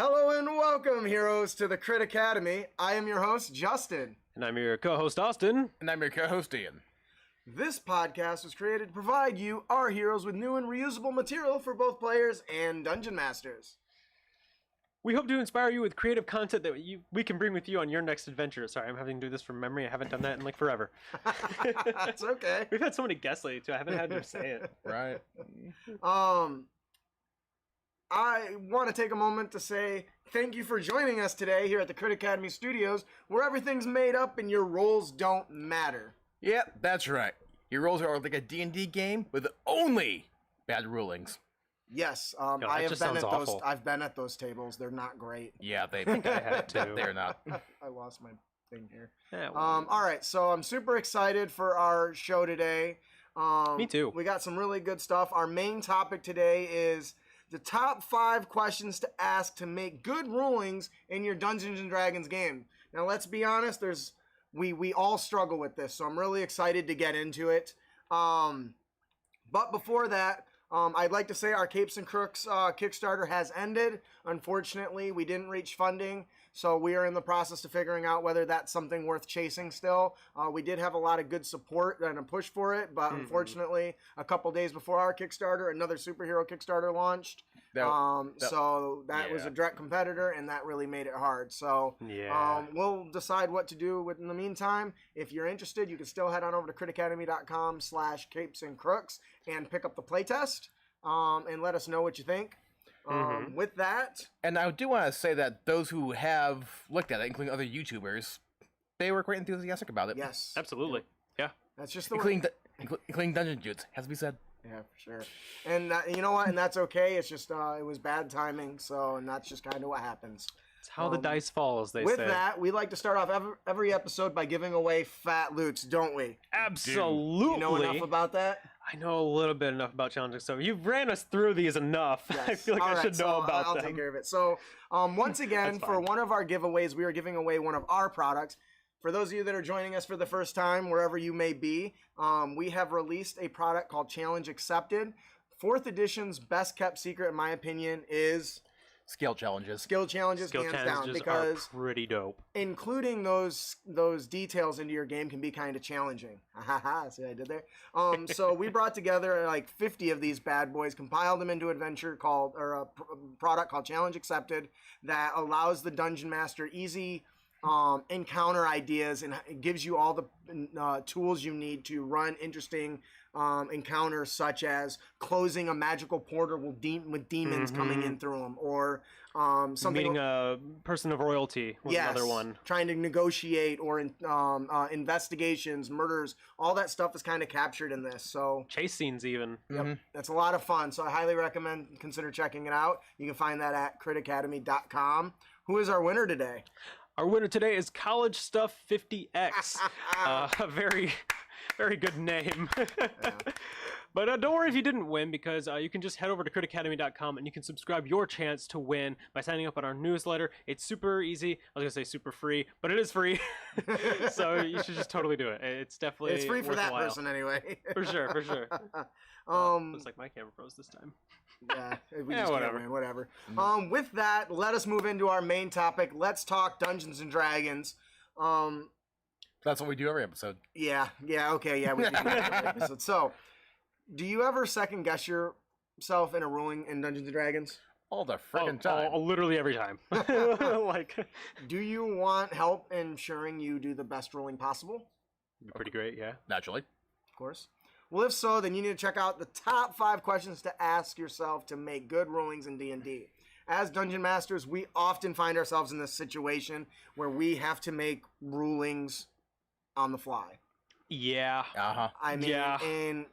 Hello and welcome, heroes, to the Crit Academy. I am your host, Justin. And I'm your co-host, Austin. And I'm your co-host, Ian. This podcast was created to provide you, our heroes, with new and reusable material for both players and dungeon masters. We hope to inspire you with creative content that we can bring with you on your next adventure. Sorry, I'm having to do this from memory. I haven't done that in like forever. It's okay. We've had so many guests lately, too. I haven't had to say it. Right. I want to take a moment to say thank you for joining us today here at the Crit Academy Studios, where everything's made up and your roles don't matter. Yep, that's right. Your roles are like a D&D game with only bad rulings. Yes, No, I have been at those. awful. I've been at those tables. They're not great. Yeah, they I had to. they're not. I lost my thing here. Yeah, well, All right, so I'm super excited for our show today. Me too. We got some really good stuff. Our main topic today is the top 5 questions to ask to make good rulings in your Dungeons and Dragons game. Now, let's be honest. We all struggle with this, so I'm really excited to get into it. But before that, I'd like to say our Capes and Crooks Kickstarter has ended. Unfortunately, we didn't reach funding, so we are in the process of figuring out whether that's something worth chasing still. We did have a lot of good support and a push for it, but unfortunately, a couple days before our Kickstarter, another superhero Kickstarter launched. So that was a direct competitor, and that really made it hard. So we'll decide what to do in the meantime. If you're interested, you can still head on over to critacademy.com/capesandcrooks and pick up the playtest and let us know what you think. With that, And I do want to say that those who have looked at it, including other YouTubers, they were quite enthusiastic about it. yes, Absolutely. Yeah. that's just the way. Including Dungeon Dudes, has to be said. Yeah, for sure. And you know what? And that's okay. It's just it was bad timing. So, and that's just kind of what happens. It's how the dice falls, they With say. that, we like to start off every episode by giving away fat loots, don't we? Absolutely. You know enough about that? I know a little bit enough about challenges, so you've ran us through these enough. Yes. I feel like All I right, should know so about I'll them. take care of it. So, once again, That's for fine. one of our giveaways, we are giving away one of our products. For those of you that are joining us for the first time, wherever you may be, we have released a product called Challenge Accepted. 4th edition's best kept secret, in my opinion, is Skill challenges. skill challenges, Skill hands challenges down, because are pretty dope. including those details into your game can be kind of challenging. Haha, see what I did there? So we brought together like 50 of these bad boys, compiled them into an adventure called, or a product called Challenge Accepted, that allows the dungeon master easy encounter ideas, and it gives you all the tools you need to run interesting encounters, such as closing a magical portal with demons coming in through them, or something. Meeting a person of royalty was another one. Trying to negotiate, or investigations, murders, all that stuff is kind of captured in this. So Chase scenes even. yep, that's a lot of fun. So I highly recommend consider checking it out. You can find that at critacademy.com. Who is our winner today? Our winner today is College Stuff 50X. A very, very good name. But don't worry if you didn't win, because you can just head over to critacademy.com and you can subscribe your chance to win by signing up on our newsletter. It's super easy. I was going to say super free, but it is free. So you should just totally do it. It's definitely It's free for that worthwhile. person anyway. For sure, for sure. Looks like my camera froze this time. Yeah, we Yeah, just whatever. can't win, whatever. With that, let us move into our main topic. Let's talk Dungeons and Dragons. That's what we do every episode. Yeah, okay, yeah, we do that every episode. So, do you ever second guess yourself in a ruling in Dungeons and Dragons? All the freaking time. Literally every time. Like, Do you want help ensuring you do the best ruling possible? it'd be pretty great, yeah. Naturally. Of course. Well, if so, then you need to check out the top 5 questions to ask yourself to make good rulings in D&D. As Dungeon Masters, we often find ourselves in this situation where we have to make rulings on the fly. Yeah. Uh-huh. I mean, Yeah. and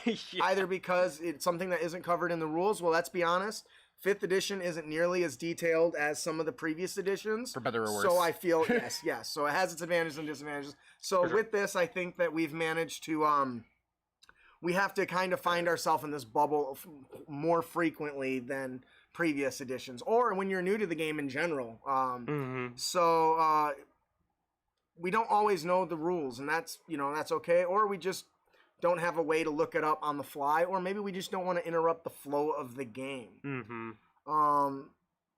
Yeah. either because it's something that isn't covered in the rules. Well, let's be honest. 5th edition isn't nearly as detailed as some of the previous editions. For better or worse. So I feel, yes. So it has its advantages and disadvantages. So sure. with this, I think that we've managed to, we have to kind of find ourselves in this bubble more frequently than previous editions, or when you're new to the game in general. So we don't always know the rules, and that's okay. Or we just don't have a way to look it up on the fly, or maybe we just don't want to interrupt the flow of the game.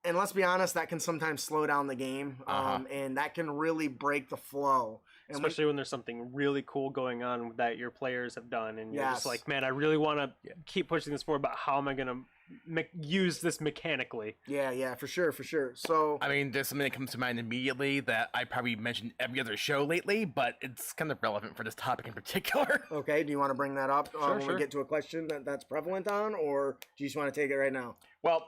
And let's be honest, that can sometimes slow down the game, and that can really break the flow. And Especially when there's something really cool going on that your players have done, and you're just Yes. like, man, I really want to keep pushing this forward, but how am I going to use this mechanically? yeah, for sure. So I mean, there's something that comes to mind immediately that I probably mentioned every other show lately, but it's kind of relevant for this topic in particular. okay, do you want to bring that up when Sure. we get to a question that's prevalent on, or do you just want to take it right now? Well,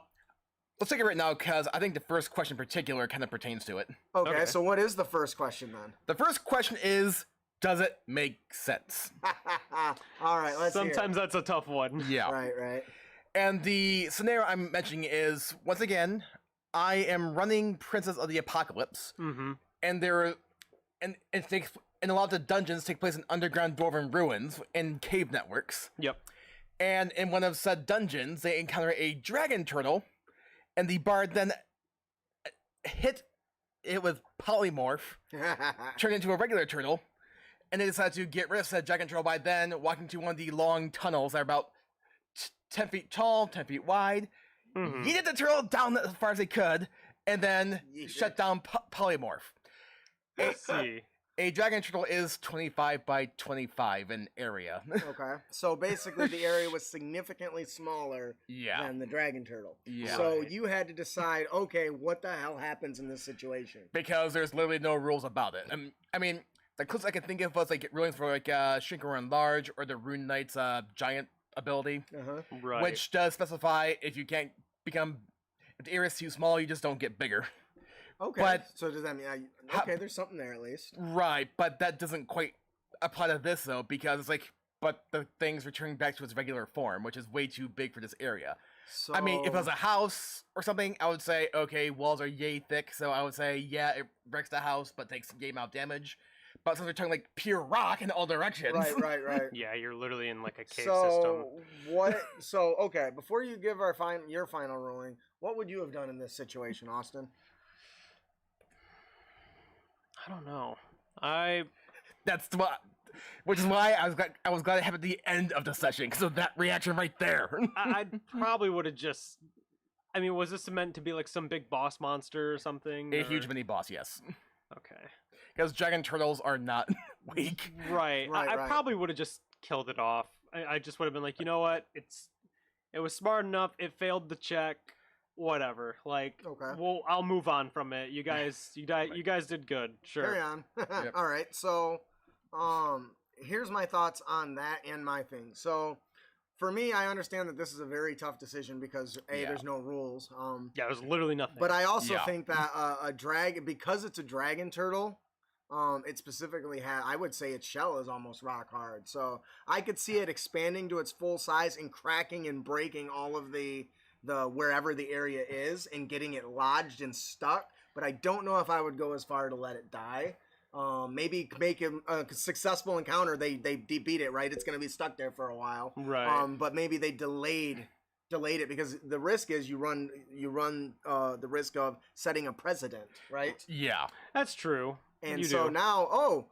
let's take it right now because I think the first question in particular kind of pertains to it. Okay, so what is the first question then? The first question is, does it make sense? All right, let's hear it. Sometimes that's a tough one. Yeah. Right. And the scenario I'm mentioning is, once again, I am running Princess of the Apocalypse, Mm-hmm. and a lot of the dungeons take place in underground dwarven ruins in cave networks. Yep. And in one of said dungeons, they encounter a dragon turtle, and the bard then hit it with polymorph, turned into a regular turtle, and they decided to get rid of said dragon turtle by then walking to one of the long tunnels that are about 10 feet tall, 10 feet wide, Mhm. yeeted the turtle down as far as they could, and then shut down polymorph. Let's see. A dragon turtle is 25 by 25 in area. Okay, so basically the area was significantly smaller Yeah. than the dragon turtle. Yeah. So you had to decide, okay, what the hell happens in this situation? Because there's literally no rules about it. I mean, the closest I can think of was like rulings for like Shrink or Enlarge or the Rune Knight's giant ability, Right. which does specify if you can't become, if the area is too small, you just don't get bigger. Okay, But- so does that mean okay? There's something there at least. Right, but that doesn't quite apply to this though, because it's like, but the thing's returning back to its regular form, which is way too big for this area. So I mean, if it was a house or something, I would say, okay, walls are yay thick, so I would say, yeah, it wrecks the house, but takes yay amount of damage. But since we're talking like pure rock in all directions, right. Yeah, you're literally in like a cave So system. what? So okay, before you give your final ruling, what would you have done in this situation, Austin? I don't know. that's what, which is why I was glad to have at the end of the session because of that reaction right there. I probably would have just. I mean, was this meant to be like some big boss monster or something? A or- huge mini boss, yes, Okay. because dragon turtles are not weak. Right. Right, I right. probably would have just killed it off. I just would have been like, you know what? It was smart enough. It failed the check. Whatever. Like, Okay. well, I'll move on from it. You guys did good. Sure. Carry on. Yep. All right. So, here's my thoughts on that and my thing. So, for me, I understand that this is a very tough decision because Yeah. there's no rules. Yeah, there's literally nothing. But I also Yeah. think that because it's a dragon turtle, it specifically I would say its shell is almost rock hard. So I could see it expanding to its full size and cracking and breaking all of the wherever the area is and getting it lodged and stuck. But I don't know if I would go as far to let it die. Maybe make it a successful encounter. They beat it, right? It's gonna be stuck there for a while. Right. But maybe they delayed it because the risk is you run the risk of setting a precedent, right? Yeah, That's true. And You so do. now,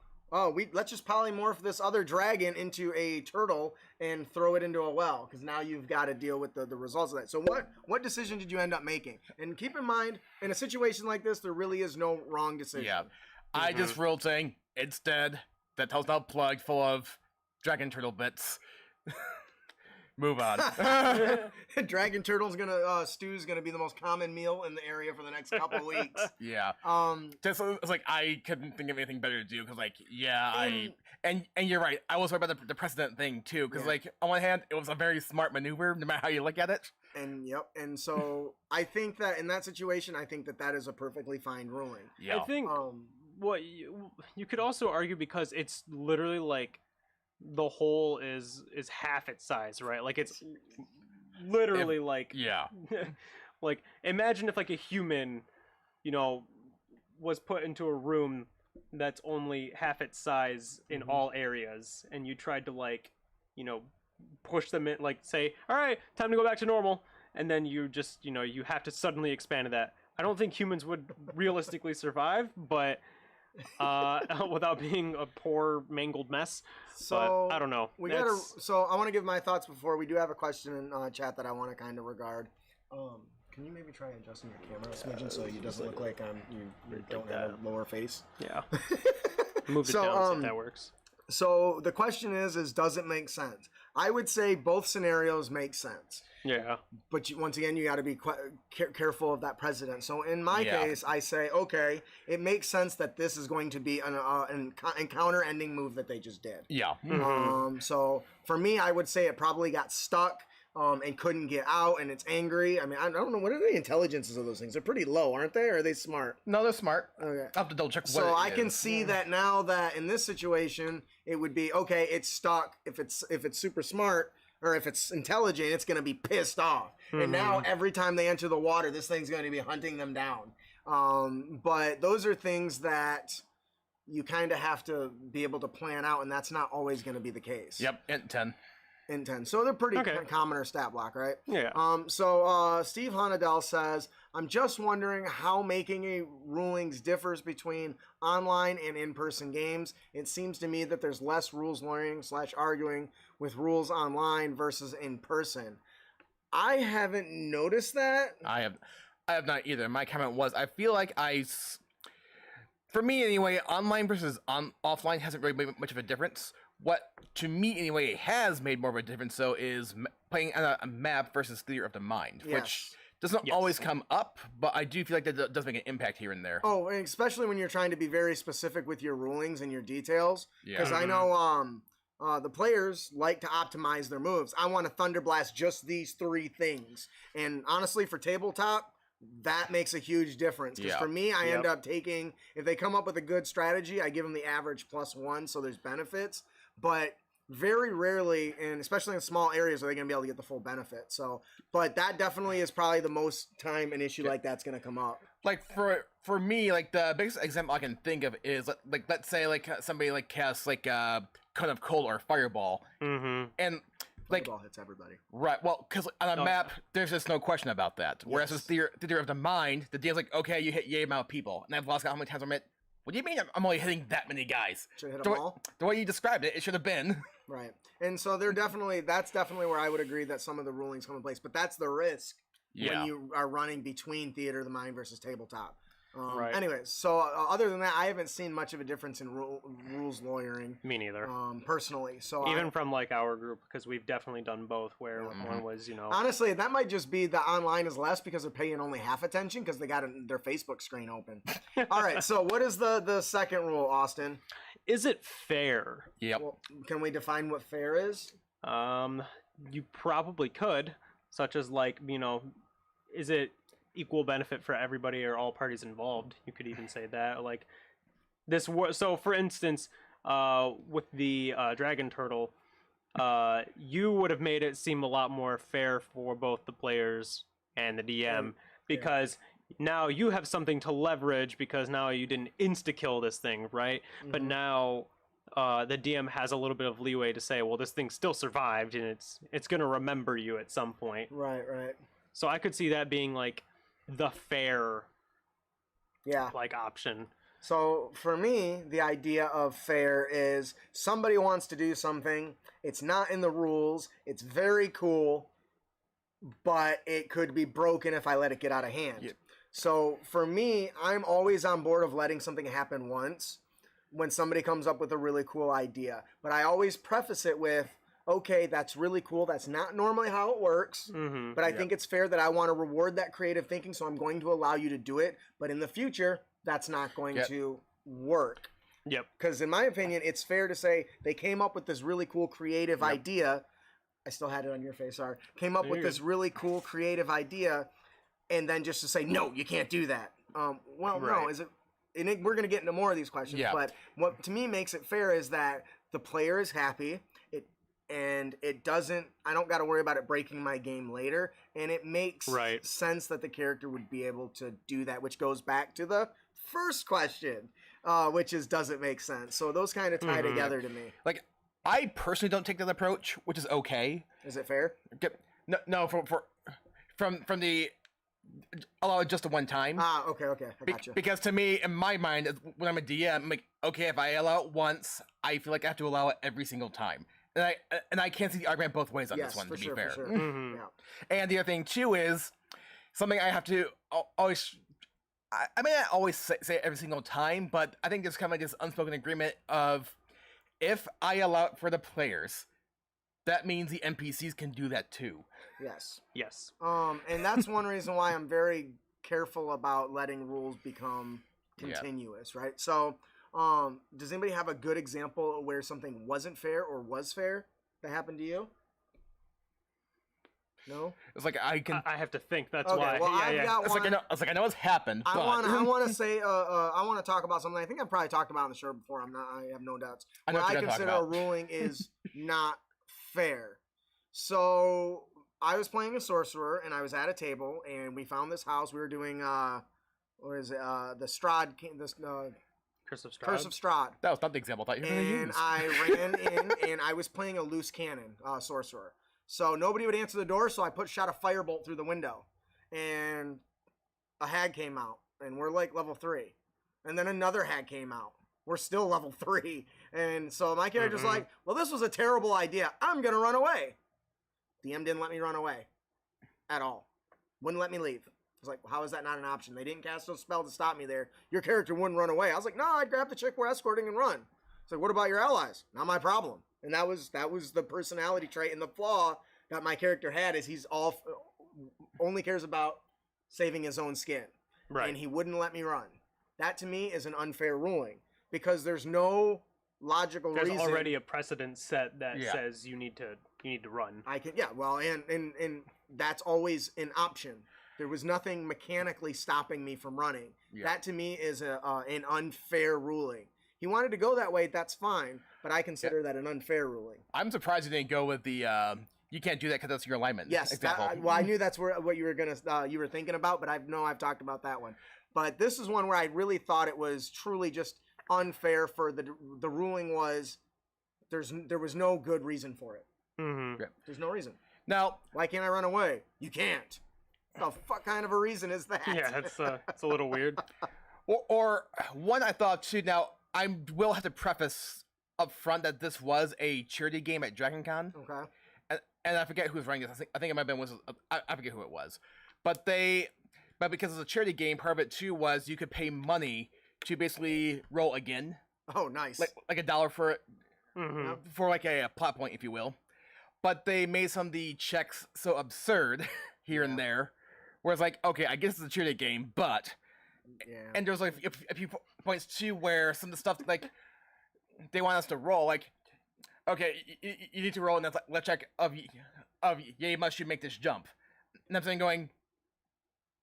let's just polymorph this other dragon into a turtle and throw it into a well because now you've got to deal with the results of that. So what decision did you end up making? And keep in mind, in a situation like this, there really is no wrong decision. yeah. I just ruled saying it's dead. That tunnel's now plugged full of dragon turtle bits. Move on. Dragon turtle's stew's gonna be the most common meal in the area for the next couple of weeks. Yeah. Just it's like I couldn't think of anything better to do because like and you're right. I was worried about the precedent thing too because Yeah. like on one hand it was a very smart maneuver no matter how you look at it. And so I think that in that situation, I think that is a perfectly fine ruling. Yeah. I think what you could also argue because it's literally like the hole is half its size, right? Like it's literally like Yeah. like imagine if like a human, was put into a room that's only half its size in all areas, and you tried to like, push them in, like say, all right, time to go back to normal, and then you just, you have to suddenly expand to that. I don't think humans would realistically survive, but without being a poor mangled mess. So but I don't know. So I want to give my thoughts before we do have a question in chat that I want to kind of regard. Can you maybe try adjusting your camera a smidgen so it doesn't look like you don't like have a lower face? Yeah. Move it So, down, see if that works. So the question is does it make sense? I would say both scenarios make sense. Yeah. But once again, you got to be careful of that precedent. So in my case, I say, okay, it makes sense that this is going to be an encounter-ending move that they just did. Yeah. So for me, I would say it probably got stuck and couldn't get out, and it's angry. I mean, I don't know. What are the intelligences of those things? They're pretty low, aren't they? Or are they smart? No, they're smart. Okay. I'll have to double check. So I can see that now that in this situation, it would be, okay, it's stuck. If it's super smart, or if it's intelligent, it's going to be pissed off. And now every time they enter the water, this thing's going to be hunting them down. But those are things that you kind of have to be able to plan out, and that's not always going to be the case. Yep, int 10. Int 10. So they're pretty common or stat block, right? Yeah. So Steve Honadell says, I'm just wondering how making a rulings differs between online and in-person games. It seems to me that there's less rules lawyering / arguing with rules online versus in person. I haven't noticed that. I have not either. My comment was, I feel like for me anyway, online versus offline hasn't really made much of a difference. What, to me anyway, has made more of a difference, though, is playing on a map versus theater of the mind, which doesn't always come up, but I do feel like that does make an impact here and there. Oh, and especially when you're trying to be very specific with your rulings and your details. Because I know the players like to optimize their moves. I want to Thunder Blast just these 3 things. And honestly, for tabletop, that makes a huge difference. Because for me, I end up taking, if they come up with a good strategy, I give them the average +1, so there's benefits. But very rarely, and especially in small areas, are they going to be able to get the full benefit. So, but that definitely is probably the most time an issue like that's going to come up. Like for me, like the biggest example I can think of is like let's say like somebody like casts like Cone of Cold or Fireball, and like Fireball hits everybody. Right. Well, because on a map, there's just no question about that. Whereas with theater of the mind, the deal's like, okay, you hit yay amount of people, and I've lost count how many times I'm hit. What do you mean I'm only hitting that many guys? Should hit them all? The way you described it, it should have been. Right. And so that's definitely where I would agree that some of the rulings come in place. But that's the risk when you are running between theater of the mind versus tabletop. Right. Anyways, so other than that, I haven't seen much of a difference in rules lawyering. Me neither. Personally. So even from like our group, because we've definitely done both, where one was, honestly, that might just be the online is less because they're paying only half attention because they got their Facebook screen open. All right, so what is the second rule, Austin? Is it fair? Yep. Well, can we define what fair is? You probably could, such as like, is it equal benefit for everybody or all parties involved? You could even say that. Like this. So, for instance, with the dragon turtle, you would have made it seem a lot more fair for both the players and the DM because now you have something to leverage because now you didn't insta-kill this thing, right? But now the DM has a little bit of leeway to say, well, this thing still survived and it's going to remember you at some point. Right. So I could see that being like the fair like option. So for me, the idea of fair is somebody wants to do something, it's not in the rules, it's very cool, but it could be broken if I let it get out of hand. Yep. So for me, I'm always on board of letting something happen once when somebody comes up with a really cool idea. But I always preface it with, okay, that's really cool. That's not normally how it works, but I think it's fair that I want to reward that creative thinking, so I'm going to allow you to do it. But in the future, that's not going to work. Yep. Because in my opinion, it's fair to say they came up with this really cool creative idea. I still had it on your face, sorry. Came up with this really cool creative idea, and then just to say, no, you can't do that. No, is it? And we're going to get into more of these questions, but what to me makes it fair is that the player is happy. And it doesn't, I don't got to worry about it breaking my game later. And it makes sense that the character would be able to do that, which goes back to the first question, which is, does it make sense? So those kind of tie together to me. Like, I personally don't take that approach, which is okay. Is it fair? No, from the, allow it just a one time. Okay, I gotcha. Because to me, in my mind, when I'm a DM, I'm like, okay, if I allow it once, I feel like I have to allow it every single time. And I can't see the argument both ways on this one, to be fair. For sure. And the other thing, too, is something I have to always. I may not always say it every single time, but I think there's kind of like this unspoken agreement of if I allow it for the players, that means the NPCs can do that too. Yes. Yes. And that's one reason why I'm very careful about letting rules become continuous, right? So, does anybody have a good example where something wasn't fair or was fair that happened to you? No. It's like I have to think. That's Okay, why. well, yeah, I've yeah. got It's like I know it's happened. I but... want to say I want to talk about something I think I've probably talked about on the show before. I have no doubts. I know What what I you're gonna talk consider a about. ruling is not fair. So I was playing a sorcerer and I was at a table and we found this house. We were doing what is it? The Strahd, Curse of Strahd. Curse of Strahd. That was not the example I thought you were going to And use. I ran in and I was playing a loose cannon sorcerer. So nobody would answer the door, so I shot a firebolt through the window. And a hag came out, and we're like level 3. And then another hag came out. We're still level 3. And so my character's like, well, this was a terrible idea. I'm going to run away. DM didn't let me run away at all. Wouldn't let me leave. I was like, well, how is that not an option? They didn't cast a spell to stop me there. Your character wouldn't run away. I was like, no, I'd grab the chick we're escorting and run. It's like, what about your allies? Not my problem. And that was the personality trait and the flaw that my character had is he's only cares about saving his own skin. Right. And he wouldn't let me run. That to me is an unfair ruling because there's no logical There's reason. already a precedent set that says you need to run. I can and that's always an option. There was nothing mechanically stopping me from running. Yeah. That to me is an unfair ruling. He wanted to go that way, that's fine, but I consider that an unfair ruling. I'm surprised you didn't go with the you can't do that because that's your alignment. Yes, example. I knew that's what you were you were thinking about, but I've talked about that one. But this is one where I really thought it was truly just unfair. For the ruling was there was no good reason for it. Mm-hmm. Yeah. There's no reason. Now, why can't I run away? You can't. The fuck kind of a reason is that? Yeah, it's a little weird. Or one I thought too. Now I will have to preface up front that this was a charity game at DragonCon. Okay. And I forget who was running this. I think it might have been I forget who it was, but because it's a charity game, part of it too was you could pay money to basically roll again. Oh, nice. Like $1 for it, Mm-hmm. for like a plot point, if you will. But they made some of the checks so absurd here and there, where it's like, okay, I guess it's a charity game, but and there's like a few points too where some of the stuff like they want us to roll like. Okay, you need to roll an let's check of yay must you make this jump. And I'm saying going,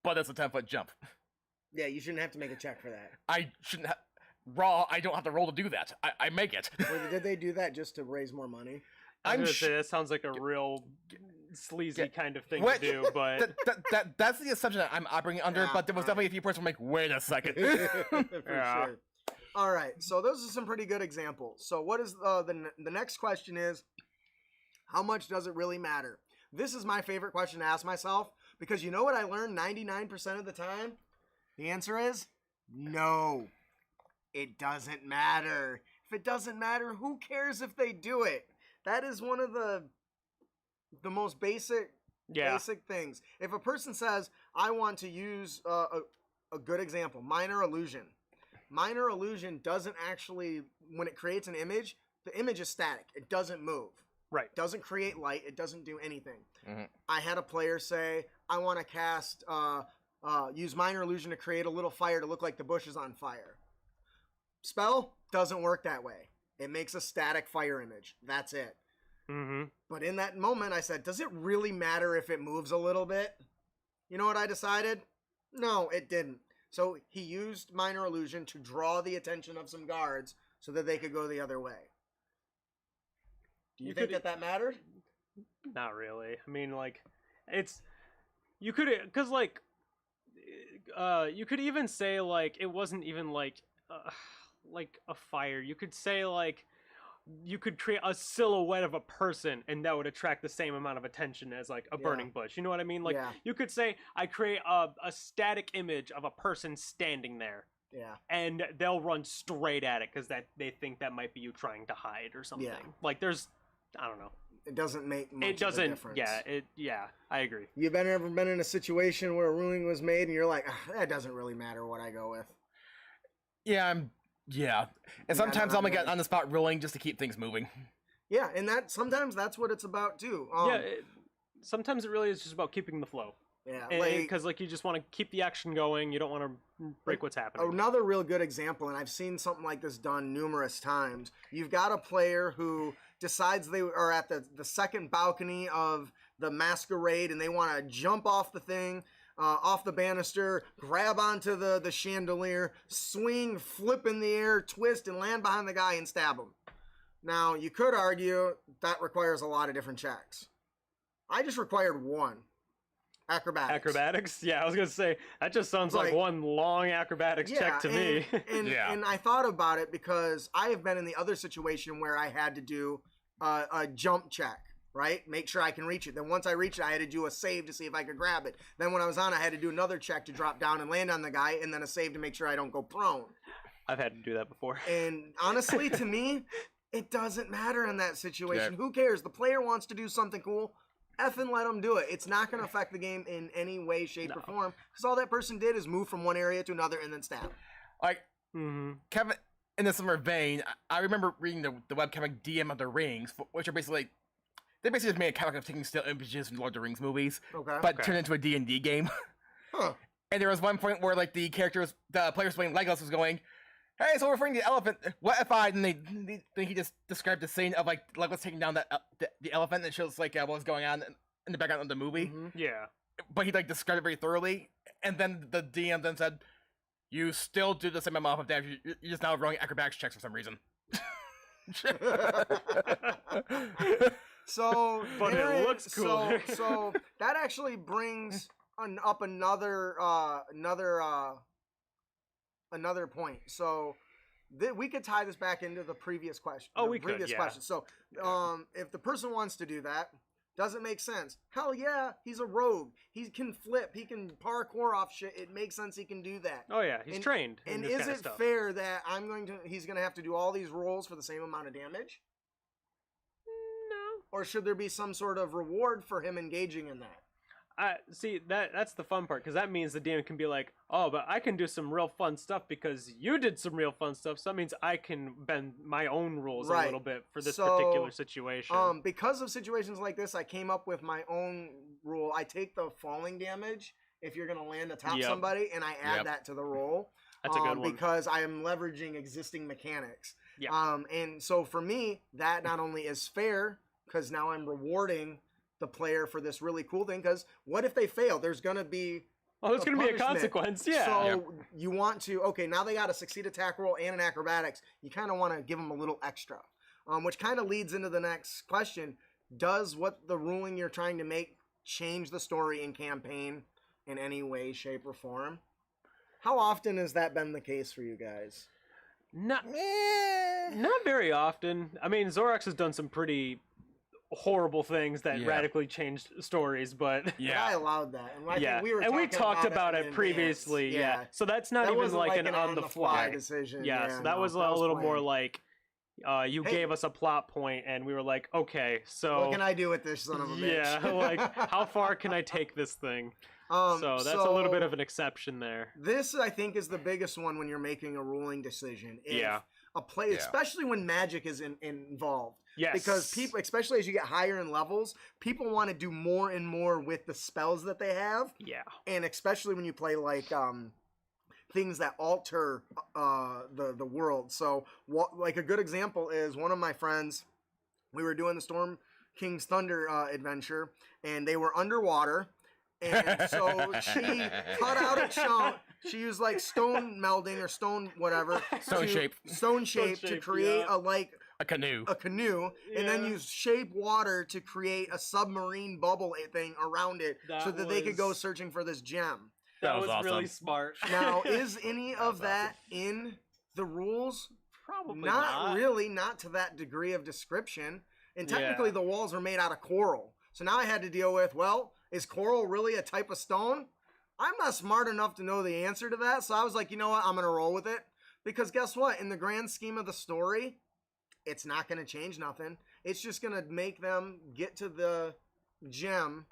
but it's a 10-foot jump. Yeah, you shouldn't have to make a check for that. I shouldn't I don't have to roll to do that. I make it. Did they do that just to raise more money? I'm gonna say that sounds like a real sleazy kind of thing to do, but that's the assumption that I'm operating under, but there was definitely a few points where I'm like, wait a second. For sure. All right, so those are some pretty good examples. So what is the next question is, how much does it really matter? This is my favorite question to ask myself because you know what I learned 99% of the time? The answer is no. It doesn't matter. If it doesn't matter, who cares if they do it? That is one of the most basic things. If a person says, I want to use a good example, minor illusion. Minor illusion doesn't actually, when it creates an image, the image is static. It doesn't move. Right. It doesn't create light. It doesn't do anything. Mm-hmm. I had a player say, I want to cast, use minor illusion to create a little fire to look like the bush is on fire. Spell doesn't work that way. It makes a static fire image. That's it. Mm-hmm. But in that moment, I said, does it really matter if it moves a little bit? You know what I decided? No, it didn't. So he used minor illusion to draw the attention of some guards so that they could go the other way. Do you think that mattered? Not really. I mean, like, you could even say like it wasn't even like a fire. You could say like you could create a silhouette of a person and that would attract the same amount of attention as like a burning bush. You know what I mean? Like you could say I create a static image of a person standing there. Yeah. And they'll run straight at it because they think that might be you trying to hide or something. Yeah. Like I don't know. it doesn't make much It doesn't. of a difference. Yeah. I agree. You've ever been in a situation where a ruling was made and you're like, that doesn't really matter what I go with. Yeah, yeah. And sometimes I'll make an on-the-spot ruling just to keep things moving. Yeah, and sometimes that's what it's about too. Sometimes it really is just about keeping the flow. Yeah, because you just want to keep the action going. You don't want to break what's happening. Another real good example, and I've seen something like this done numerous times. You've got a player who decides they are at the second balcony of the masquerade, and they want to jump off the thing, off the banister, grab onto the chandelier, swing, flip in the air, twist, and land behind the guy and stab him. Now, you could argue that requires a lot of different checks. I just required one. Acrobatics? Yeah, I was going to say, that just sounds like one long acrobatics check to me. And I thought about it because I have been in the other situation where I had to do a jump check, right? Make sure I can reach it. Then once I reached it, I had to do a save to see if I could grab it. Then when I was on, I had to do another check to drop down and land on the guy, and then a save to make sure I don't go prone. I've had to do that before. And honestly, to me, it doesn't matter in that situation. Yeah. Who cares? The player wants to do something cool. Effing let them do it. It's not going to affect the game in any way, shape, or form because all that person did is move from one area to another and then stab. Like, Kevin, in a similar vein, I remember reading the webcomic DM of the Rings, which are basically, they basically just made a comic of taking still images from Lord of the Rings movies, but turned into a D&D game. Huh. And there was one point where like the players playing Legolas was going, "Hey, so we're fighting the elephant. What if I?" And then he just described the scene of like Legolas taking down the elephant, and it shows like what was going on in the background of the movie. Mm-hmm. Yeah. But he like described it very thoroughly, and then the DM then said, "You still do the same amount of damage. You're just now rolling acrobatics checks for some reason." So, but it looks cool. So that actually brings up another point. So we could tie this back into the previous question. Question. So if the person wants to do that, doesn't make sense. Hell yeah, he's a rogue. He can flip. He can parkour off shit. It makes sense he can do that. Oh yeah, he's trained. And is it fair that he's going to have to do all these rolls for the same amount of damage? Or should there be some sort of reward for him engaging in that? See, that's the fun part, because that means the DM can be like, oh, but I can do some real fun stuff because you did some real fun stuff, so that means I can bend my own rules a little bit for this particular situation. Because of situations like this, I came up with my own rule. I take the falling damage if you're going to land atop somebody, and I add that to the roll. That's a good one. Because I am leveraging existing mechanics. Yeah. And so for me, that not only is fair, because now I'm rewarding the player for this really cool thing, because what if they fail? There's going to be there's going to be a consequence, yeah. So you want to, now they got a succeed attack roll and an acrobatics. You kind of want to give them a little extra, which kind of leads into the next question. Does what the ruling you're trying to make change the story and campaign in any way, shape, or form? How often has that been the case for you guys? Not very often. I mean, Zorax has done some pretty horrible things that radically changed stories, but I allowed that, and we talked about it previously. Yeah, so that's not even like an on the fly decision. So that was a little more like you gave us a plot point, and we were like, okay, so what can I do with this son of a bitch? Yeah, like how far can I take this thing? So that's a little bit of an exception there. This, I think, is the biggest one when you're making a ruling decision. If a play, especially when magic is involved. Yes. Because people, especially as you get higher in levels, people want to do more and more with the spells that they have. Yeah. And especially when you play like things that alter the world. So like a good example is one of my friends, we were doing the Storm King's Thunder adventure, and they were underwater. And so she cut out a chunk. She used like stone melding or stone whatever. Stone shape to create a canoe. And then use shape water to create a submarine bubble thing around it so that they could go searching for this gem. That was awesome. really smart. Now, is any of that in the rules? Probably not. Really, not to that degree of description. And technically the walls are made out of coral. So now I had to deal with, is coral really a type of stone? I'm not smart enough to know the answer to that, so I was like, you know what, I'm going to roll with it. Because guess what? In the grand scheme of the story, it's not going to change nothing. It's just going to make them get to the gem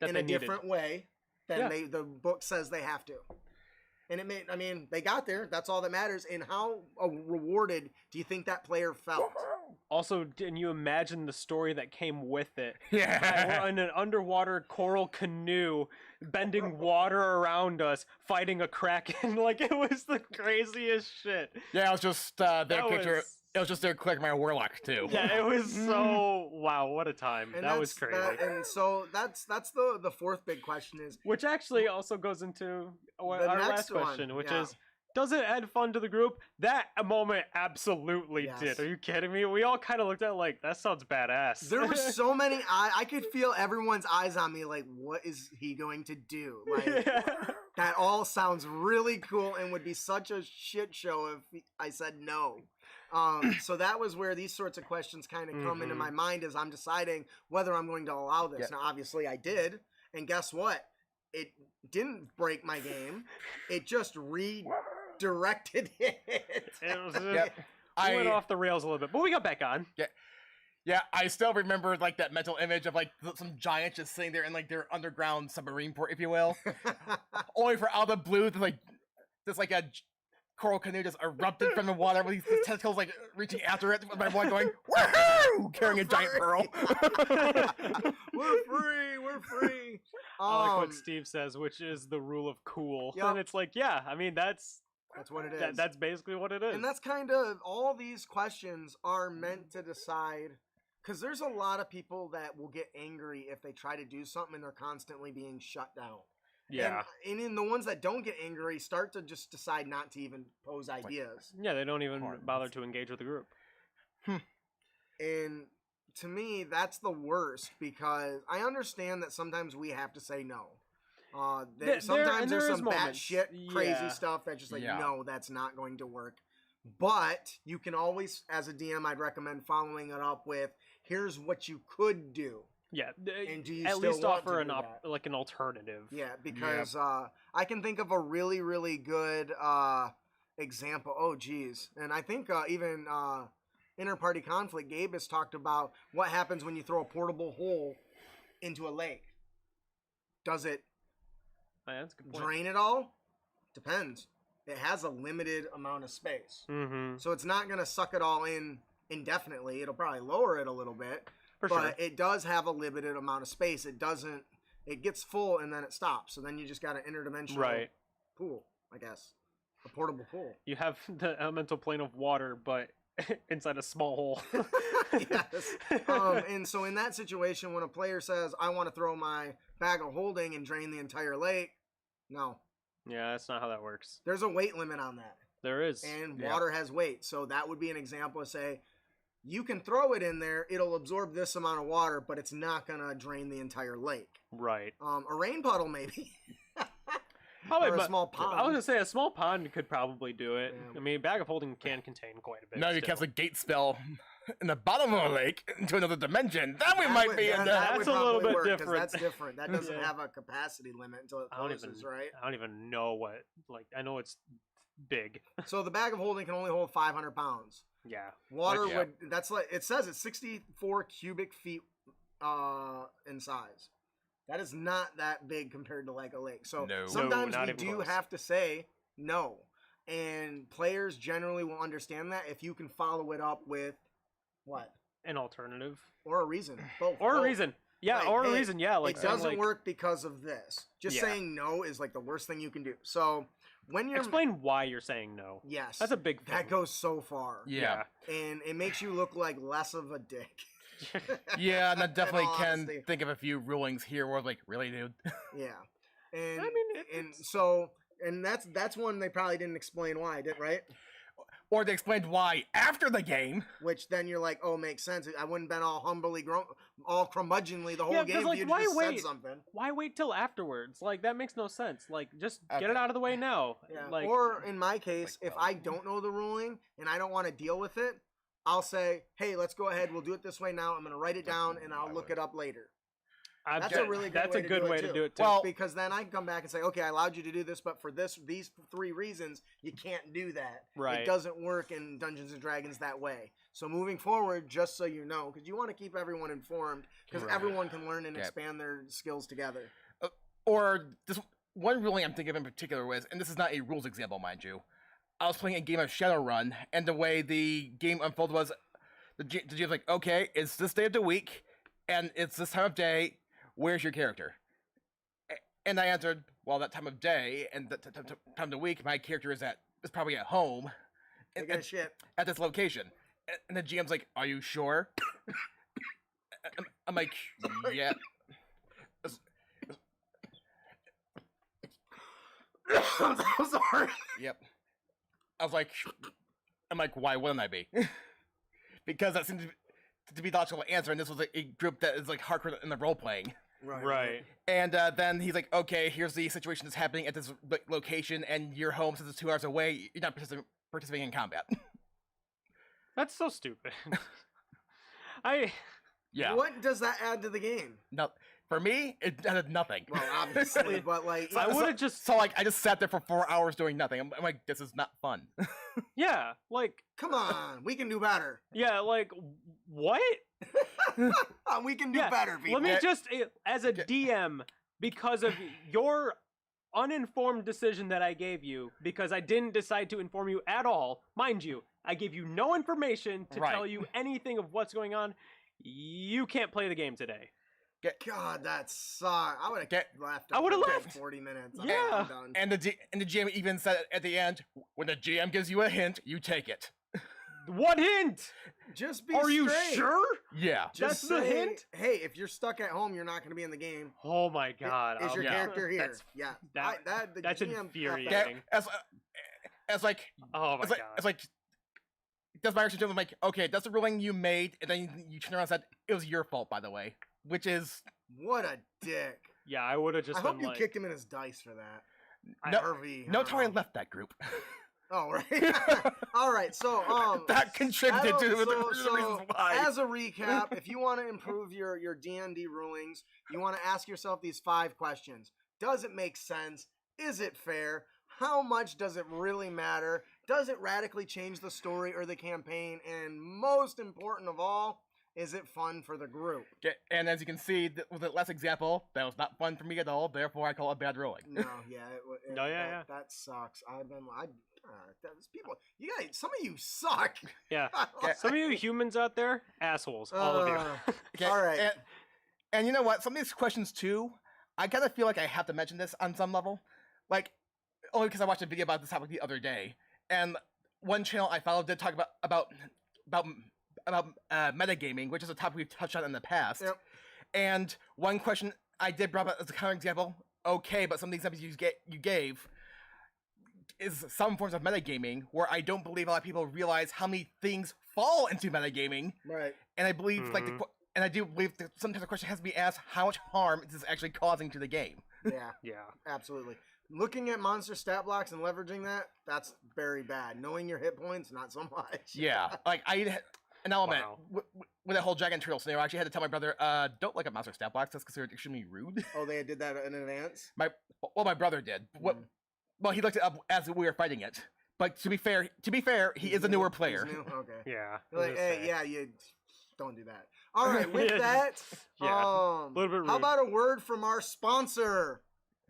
in a different way than the book says they have to. And they got there. That's all that matters. And how rewarded do you think that player felt? Also, can you imagine the story that came with it? Yeah. We're in an underwater coral canoe, bending water around us, fighting a kraken. Like, it was the craziest shit. Yeah, it was just it was just there collecting my warlock too. Yeah, it was so wow, what a time. And that was crazy. And so that's the fourth big question is, which actually also goes into our last question, which yeah. is, does it add fun to the group? That moment absolutely Yes. did. Are you kidding me? We all kind of looked at it like, that sounds badass. There were so many. I could feel everyone's eyes on me. Like, what is he going to do? Like, that all sounds really cool and would be such a shit show if I said no. So that was where these sorts of questions kind of come into my mind as I'm deciding whether I'm going to allow this. Yeah. Now, obviously, I did, and guess what? It didn't break my game. It just redirected it. I went off the rails a little bit, but we got back on. Yeah, I still remember like that mental image of like some giant just sitting there in like their underground submarine port, if you will. Only for out of the blue, there's like a coral canoe just erupted from the water with these tentacles like reaching after it. With my boy going, woohoo! Carrying a giant pearl. We're free. I like what Steve says, which is the rule of cool. Yep. And it's like, yeah, I mean, that's what it is. That's basically what it is. And that's kind of, all these questions are meant to decide, because there's a lot of people that will get angry if they try to do something and they're constantly being shut down. Yeah. And in the ones that don't get angry start to just decide not to even pose ideas. Yeah, they don't even bother to engage with the group. And to me, that's the worst, because I understand that sometimes we have to say no. Sometimes there's some batshit crazy stuff that's just like, no, that's not going to work. But you can always, as a DM, I'd recommend following it up with, here's what you could do. Yeah, and do you at still least want offer to an alternative. Yeah, because I can think of a really, really good example. Oh, geez. And I think even Inter-Party Conflict, Gabe has talked about what happens when you throw a portable hole into a lake. Does it that's a good point. Drain it all? Depends. It has a limited amount of space. So it's not going to suck it all in indefinitely. It'll probably lower it a little bit. But it does have a limited amount of space. It doesn't. It gets full and then it stops. So then you just got an interdimensional pool, I guess, a portable pool. You have the elemental plane of water, but inside a small hole. Yes. And so in that situation, when a player says, "I want to throw my bag of holding and drain the entire lake," no. Yeah, that's not how that works. There's a weight limit on that. There is. And water has weight. So that would be an example of say, you can throw it in there, it'll absorb this amount of water, but it's not going to drain the entire lake. Right. A rain puddle, maybe. Probably, or a small pond. I was going to say a small pond could probably do it. Yeah. I mean, a bag of holding can contain quite a bit. No, you cast a gate spell in the bottom of a lake into another dimension. That might be in there. That's a little bit different. That's different. That doesn't have a capacity limit until it closes, right? I don't even know what, I know it's big. So the bag of holding can only hold 500 pounds. Yeah. Water would, that's like, it says it's 64 cubic feet in size. That is not that big compared to like a lake. So sometimes we do have to say no. And players generally will understand that if you can follow it up with what? An alternative. Or a reason. Both. Or a reason. Yeah, like, or a reason, yeah. Like it doesn't work because of this. Just saying no is like the worst thing you can do. So when you're explain why you're saying no. Yes. That's a big thing. That goes so far. Yeah. And it makes you look like less of a dick. Yeah, and I definitely can think of a few rulings here where like, really, dude? Yeah. And I mean, that's one they probably didn't explain why, right? Or they explained why after the game. Which then you're like, oh, makes sense. I wouldn't have been all curmudgeonly the whole game if you just said something. Why wait till afterwards? Like, that makes no sense. Like, just get it out of the way now. Yeah. Like, or in my case, if I don't know the ruling and I don't want to deal with it, I'll say, hey, let's go ahead. We'll do it this way now. I'm going to write it down and I'll look it up later. That's a really That's a good way to do it too. Well, because then I can come back and say, okay, I allowed you to do this, but for these 3 reasons, you can't do that. Right. It doesn't work in Dungeons and Dragons that way. So moving forward, just so you know, because you want to keep everyone informed, because everyone can learn and expand their skills together. Or this one ruling I'm thinking of in particular was, and this is not a rules example, mind you. I was playing a game of Shadowrun, and the way the game unfolded was, the GM's like, okay, it's this day of the week, and it's this time of day. Where's your character? And I answered, well, that time of day and that time of the week, my character is probably at home, at this location. And the GM's like, are you sure? I'm like, yeah. I'm so sorry. Yep. I'm like, why wouldn't I be? Because that seems to be the logical answer, and this was a group that is like hardcore in the role playing. Right. And then he's like, okay, here's the situation that's happening at this location, and your home, since it's 2 hours away, you're not participating in combat. That's so stupid. Yeah. What does that add to the game? No, for me, it added nothing. Well, obviously, but like, I would have just... So, like, I just sat there for 4 hours doing nothing. I'm like, this is not fun. Yeah, like... Come on, we can do better. Yeah, like, what? We can do better, people. Let me just, as a DM, because of your uninformed decision that I gave you, because I didn't decide to inform you at all, mind you, I gave you no information to tell you anything of what's going on, you can't play the game today. God, that sucked. I would have left. I would have left 40 minutes. Yeah. And the GM even said at the end, when the GM gives you a hint, you take it. What hint? Just be Are you straight. sure? Yeah. That's Just the say, hint? Hey, if you're stuck at home, you're not going to be in the game. Oh my god. Is your character here? That's the that's GM infuriating. As like, Oh my god. it's like, that's my reaction to him. I'm like, okay, that's the ruling you made, and then you turn around and said, it was your fault, by the way. Which is... What a dick. Yeah, I would have just I hope you kicked him in his dice for that. No, Tori left that group. Oh, right. All right, so... that contributed to the reasons why. As a recap, if you want to improve your D&D rulings, you want to ask yourself these 5 questions. Does it make sense? Is it fair? How much does it really matter? Does it radically change the story or the campaign? And most important of all, is it fun for the group? Okay, and as you can see, with the last example, that was not fun for me at all. Therefore, I call it bad ruling. No, yeah, it, that sucks. People, you guys, some of you suck. Yeah, some of you humans out there, assholes, all of you. Okay, all right. And you know what? Some of these questions too, I kind of feel like I have to mention this on some level, like only because I watched a video about this topic the other day, and one channel I followed did talk about metagaming, which is a topic we've touched on in the past. Yep. And one question I did bring up as a counter example, okay, but some of the examples you gave is some forms of metagaming where I don't believe a lot of people realize how many things fall into metagaming. Right. And I believe and I do believe that sometimes the question has to be asked, how much harm is this actually causing to the game? Yeah. Yeah. Absolutely. Looking at monster stat blocks and leveraging that's very bad. Knowing your hit points, not so much. Yeah. Like an element with that whole dragon turtle scenario. I actually had to tell my brother, don't look at monster stat blocks. That's considered extremely rude. Oh, they did that in advance? My brother did. Well, he looked it up as we were fighting it. But to be fair, he is a newer player. He's new? Okay. Yeah. Like, hey, yeah, you don't do that. All right, with that, a little bit rude. How about a word from our sponsor,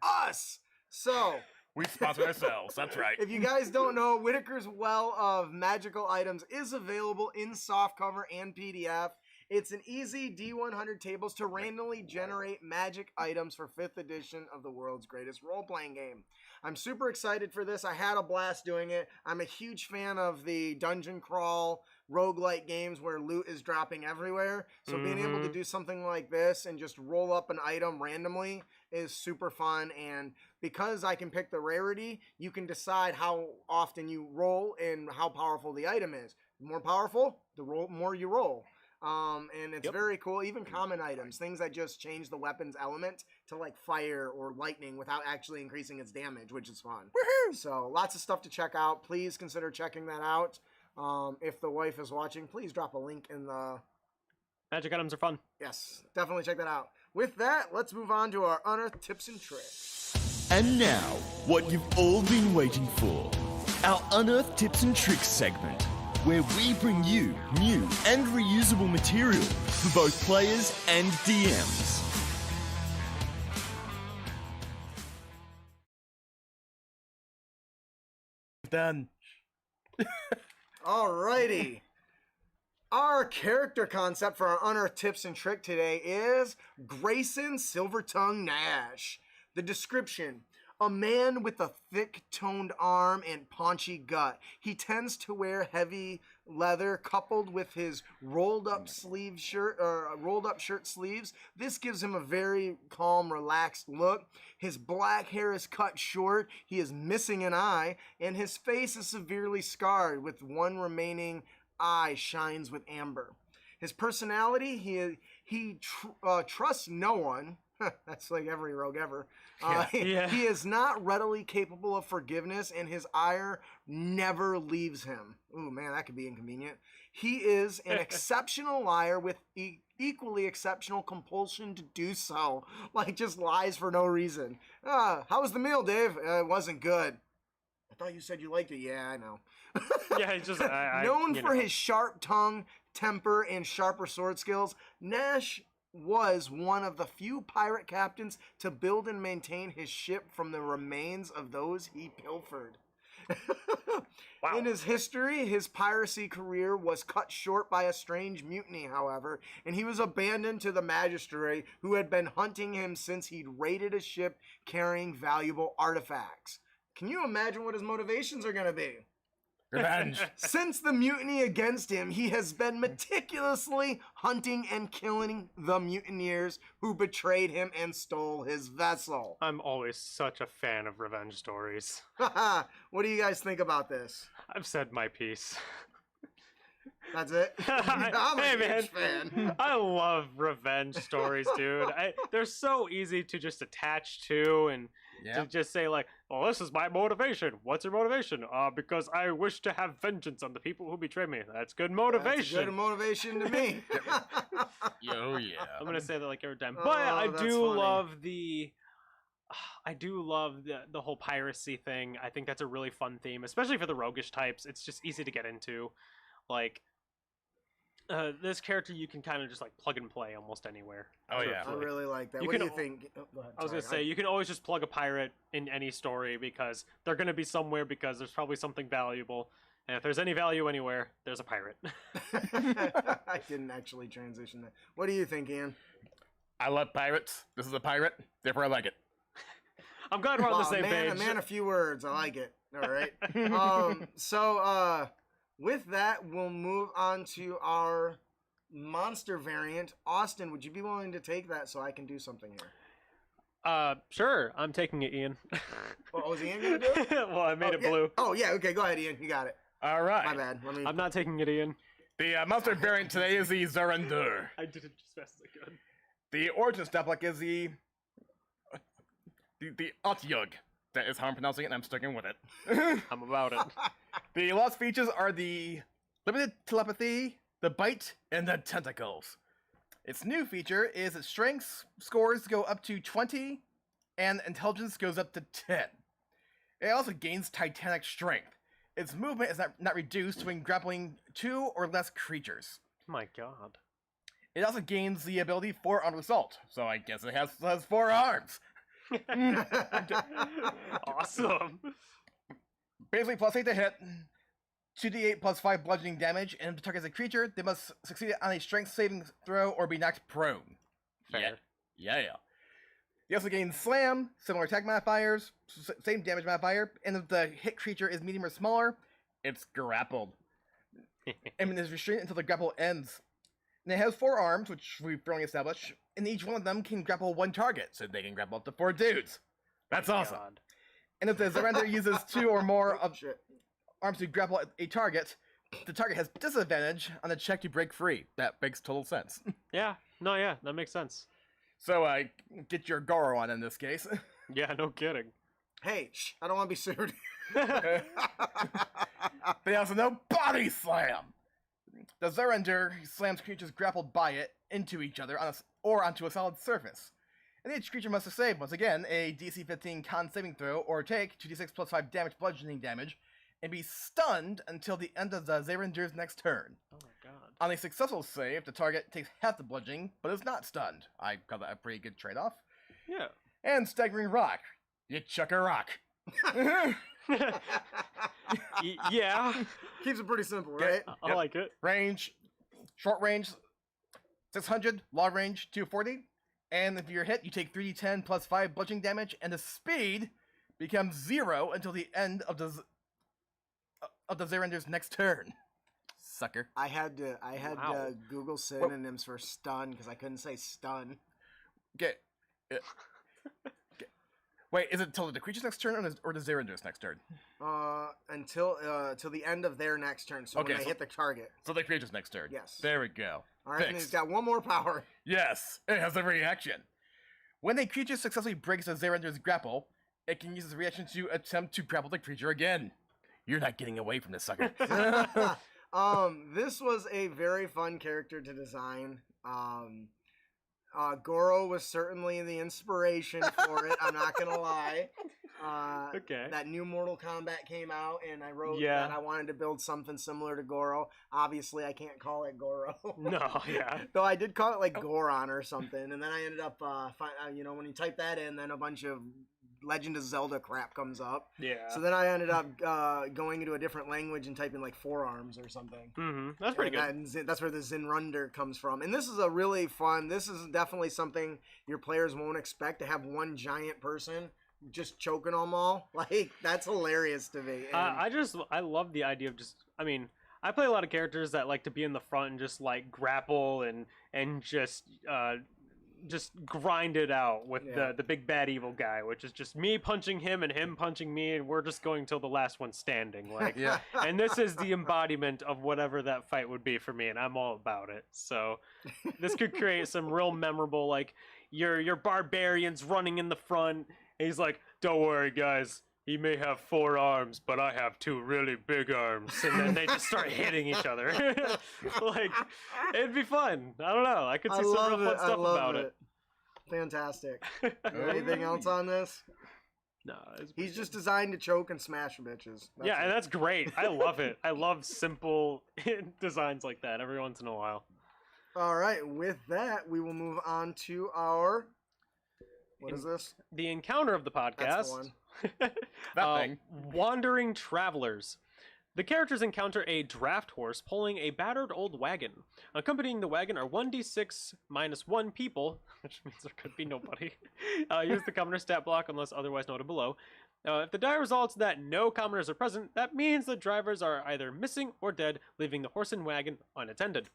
us? So, we sponsor ourselves. That's right. If you guys don't know, Whitaker's Well of Magical Items is available in softcover and PDF. It's an easy D100 tables to randomly generate magic items for 5th edition of the world's greatest role-playing game. I'm super excited for this. I had a blast doing it. I'm a huge fan of the dungeon crawl, roguelike games where loot is dropping everywhere. So being able to do something like this and just roll up an item randomly is super fun. And because I can pick the rarity, you can decide how often you roll and how powerful the item is. The more powerful, the more you roll. And it's very cool. Even common items, things that just change the weapon's element to like fire or lightning without actually increasing its damage, which is fun. Woohoo! So lots of stuff to check out. Please consider checking that out. If the wife is watching, please drop a link in the Magic items are fun. Yes, definitely check that out. With that, let's move on to our Unearthed tips and tricks. And now, what you've all been waiting for. Our Unearthed Tips and Tricks segment, where we bring you new and reusable material for both players and DMs. Done. Alrighty. Our character concept for our Unearthed tips and trick today is Grayson Silvertongue Nash. The description: a man with a thick-toned arm and paunchy gut. He tends to wear heavy leather coupled with his rolled-up shirt sleeves. This gives him a very calm, relaxed look. His black hair is cut short. He is missing an eye, and his face is severely scarred, with one remaining eye shines with amber. His personality: he trusts no one. That's like every rogue ever. Yeah. He is not readily capable of forgiveness, and his ire never leaves him. Ooh, man, that could be inconvenient. He is an exceptional liar with equally exceptional compulsion to do so. Like, just lies for no reason. How was the meal, Dave? It wasn't good. I thought you said you liked it. Yeah, I know. Yeah, it's just Known for his sharp tongue, temper, and sharper sword skills, Nash was one of the few pirate captains to build and maintain his ship from the remains of those he pilfered. Wow. In his history, his piracy career was cut short by a strange mutiny, however, and he was abandoned to the magistrate who had been hunting him since he'd raided a ship carrying valuable artifacts. Can you imagine what his motivations are going to be? Revenge. Since the mutiny against him, he has been meticulously hunting and killing the mutineers who betrayed him and stole his vessel. I'm always such a fan of revenge stories. What do you guys think about this? I've said my piece. That's it? I'm a huge fan. I love revenge stories, dude. They're so easy to just attach to and to just say like, "Oh, this is my motivation." What's your motivation? Because I wish to have vengeance on the people who betrayed me. That's good motivation. That's good motivation to me. Oh yeah. I'm gonna say that like every time. Oh, But I that's do funny. love the whole piracy thing. I think that's a really fun theme, especially for the roguish types. It's just easy to get into. Like, this character you can kind of just like plug and play almost anywhere. Oh, yeah. I really like that. You What do can you think? Oh, go ahead. I was gonna Sorry. say you can always just plug a pirate in any story because they're gonna be somewhere because there's probably something valuable, and if there's any value anywhere, there's a pirate. I didn't actually transition that. What do you think, Ian? I love pirates. This is a pirate, therefore I like it. I'm glad we're on the Wow, same page. A man, a few words. I like it. All right. With that, we'll move on to our monster variant. Austin, would you be willing to take that so I can do something here? Sure, I'm taking it, Ian. What was Ian gonna do it? Well, I made it yeah. blue. Oh yeah, okay, go ahead, Ian. You got it. All right. My bad. Let me. I'm not taking it, Ian. The monster variant today is the Zarandur. I did it just as fast as I could. The origin step is the Otyug. That is how I'm pronouncing it, and I'm sticking with it. I'm about it. The lost features are the limited telepathy, the bite, and the tentacles. Its new feature is its strength scores go up to 20, and intelligence goes up to 10. It also gains titanic strength. Its movement is not reduced when grappling 2 or less creatures. My God. It also gains the ability 4-armed assault, so I guess it has 4 arms. Awesome. Basically, plus 8 to hit, 2d8 plus 5 bludgeoning damage, and if the target is a creature, they must succeed on a strength saving throw or be knocked prone. Fair. Yeah. You also gain Slam, similar attack modifiers, same damage modifier, and if the hit creature is medium or smaller, it's grappled. And is restrained until the grapple ends. And it has 4 arms, which we've firmly established, and each one of them can grapple 1 target, so they can grapple up to 4 dudes. That's awesome. God. And if the Zarandar uses 2 or more of Shit. arms to grapple a target, the target has disadvantage on the check to break free. That makes total sense. Yeah. No, yeah, that makes sense. So, get your Goro on in this case. Yeah, no kidding. Hey, I don't want to be sued. They also know Body Slam. The Zerander slams creatures grappled by it into each other or onto a solid surface. And each creature must save, once again, a DC 15 con saving throw or take 2d6 plus 5 damage bludgeoning damage and be stunned until the end of the Zerander's next turn. Oh my god. On a successful save, the target takes half the bludgeoning, but is not stunned. I call that a pretty good trade-off. Yeah. And Staggering Rock. You chuck a rock. Yeah. Keeps it pretty simple, right? I like it. Range, short range, 600, long range, 240. And if you're hit, you take 3d10 plus 5 bludgeoning damage, and the speed becomes 0 until the end of the Zerander's next turn. Sucker. I had to Wow. Google synonyms for stun because I couldn't say stun. Okay. Wait, is it till the creature's next turn or the Zerander's next turn? Until the end of their next turn. So Okay, when they so- hit the target. So the creature's next turn. Yes. There we go. All right, and Fixed. he's got one more power. Yes, it has a reaction. When a creature successfully breaks a Zerander's grapple, it can use its reaction to attempt to grapple the creature again. You're not getting away from this sucker. This was a very fun character to design. Goro was certainly the inspiration for it. I'm not gonna lie. Okay. That new Mortal Kombat came out, and I wrote Yeah. that I wanted to build something similar to Goro. Obviously, I can't call it Goro. No, yeah. Though I did call it like Goron or something, and then I ended up, when you type that in, then a bunch of Legend of Zelda crap comes up. Yeah. So then I ended up going into a different language and typing like forearms or something. That's pretty good. And that's where the Zinrunder comes from. And this is a really fun, this is definitely something your players won't expect, to have one giant person just choking them all. Like, that's hilarious to me. And I love the idea of I play a lot of characters that like to be in the front and just like grapple and just grind it out with Yeah. the big bad evil guy, which is just me punching him and him punching me, and we're just going till the last one standing. Like, Yeah. and this is the embodiment of whatever that fight would be for me, and I'm all about it. So this could create some real memorable, like your barbarians running in the front. And he's like, "Don't worry, guys. He may have 4 arms, but I have 2 really big arms." And then they just start hitting each other. Like, it'd be fun. I don't know. I could see some real fun stuff about it. Fantastic. Anything else on this? No, He's just designed to choke and smash bitches. That's yeah, it. and that's great. I love it. I love simple designs like that every once in a while. All right, with that, we will move on to our... What is this? The encounter of the podcast. That's the one. That thing. Wandering Travelers. The characters encounter a draft horse pulling a battered old wagon. Accompanying the wagon are 1d6 minus 1 people, which means there could be nobody. Use the commoner stat block unless otherwise noted below. If the die results that no commoners are present, that means the drivers are either missing or dead, leaving the horse and wagon unattended.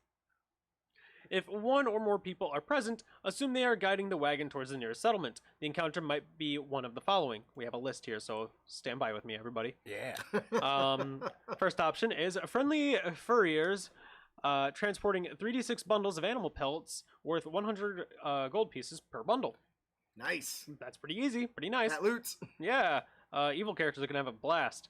If 1 or more people are present, assume they are guiding the wagon towards the nearest settlement. The encounter might be one of the following. We have a list here, so stand by with me, everybody. Yeah. First option is friendly furriers transporting 3d6 bundles of animal pelts worth 100 gold pieces per bundle. Nice. That's pretty easy, pretty nice. That loots. Yeah. Evil characters are going to have a blast.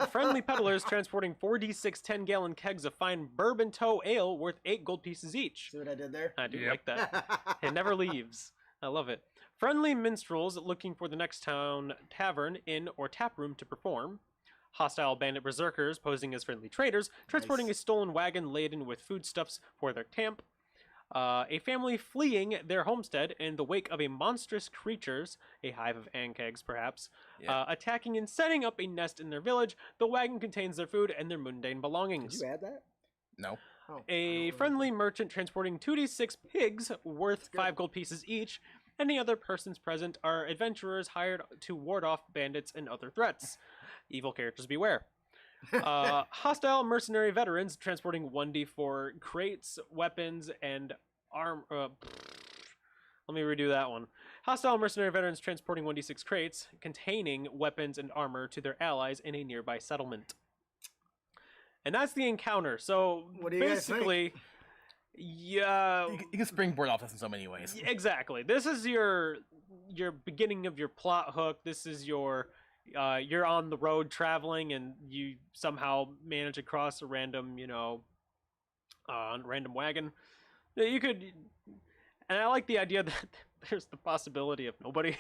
Friendly peddlers transporting 4d6 10-gallon kegs of fine bourbon toe ale worth 8 gold pieces each. See what I did there? I do Yep. like that. It never leaves. I love it. Friendly minstrels looking for the next town tavern, inn, or tap room to perform. Hostile bandit berserkers posing as friendly traders, transporting Nice. a stolen wagon laden with foodstuffs for their camp. A family fleeing their homestead in the wake of a monstrous creatures, a hive of ankegs perhaps, Yeah. attacking and setting up a nest in their village. The wagon contains their food and their mundane Did belongings. you add that? No. Oh, A friendly merchant transporting 2d6 pigs worth 5 gold pieces each. Any other persons present are adventurers hired to ward off bandits and other threats. Evil characters beware. Hostile mercenary veterans transporting 1d4 crates, weapons, and arm. Let me redo that one. Hostile mercenary veterans transporting 1d6 crates containing weapons and armor to their allies in a nearby settlement. And that's the encounter. So What do you guys think? basically, yeah, You can springboard off this in so many ways. exactly. This is your beginning of your plot hook. This is your you're on the road traveling and you somehow manage to cross a random, random wagon. You could, and I like the idea that there's the possibility of nobody.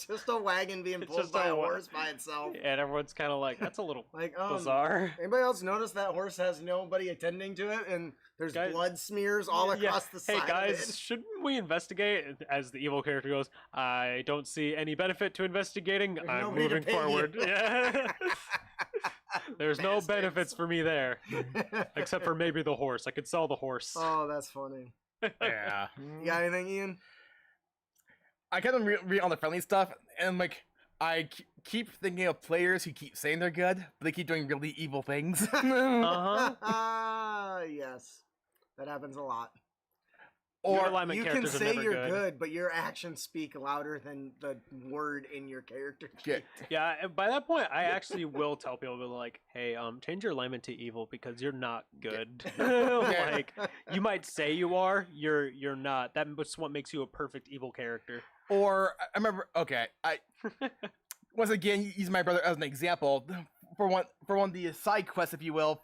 Just a wagon being pulled just by a a horse by itself. And everyone's kind of like, that's a little Like, bizarre. Anybody else notice that horse has nobody attending to it, and there's Guys- blood smears all across the side Hey of guys, it? shouldn't we investigate? As the evil character goes, I don't see any benefit to investigating. There's I'm nobody to moving pay you." forward. Yeah. There's no Bastards. benefits for me there, except for maybe the horse. I could sell the horse. Oh, that's funny. Yeah. You got anything, Ian? I kind of read all the friendly stuff, and like I keep thinking of players who keep saying they're good, but they keep doing really evil things. Yes, that happens a lot. Your Or alignment You can characters are say never you're good, but your actions speak louder than the word in your character Yeah. sheet. Yeah, and by that point, I actually will tell people, be like, "Hey, change your alignment to evil because you're not good. Like, you might say you are, you're not. That's what makes you a perfect evil character." Or I remember, okay, I once again use my brother as an example for one of the side quests, if you will.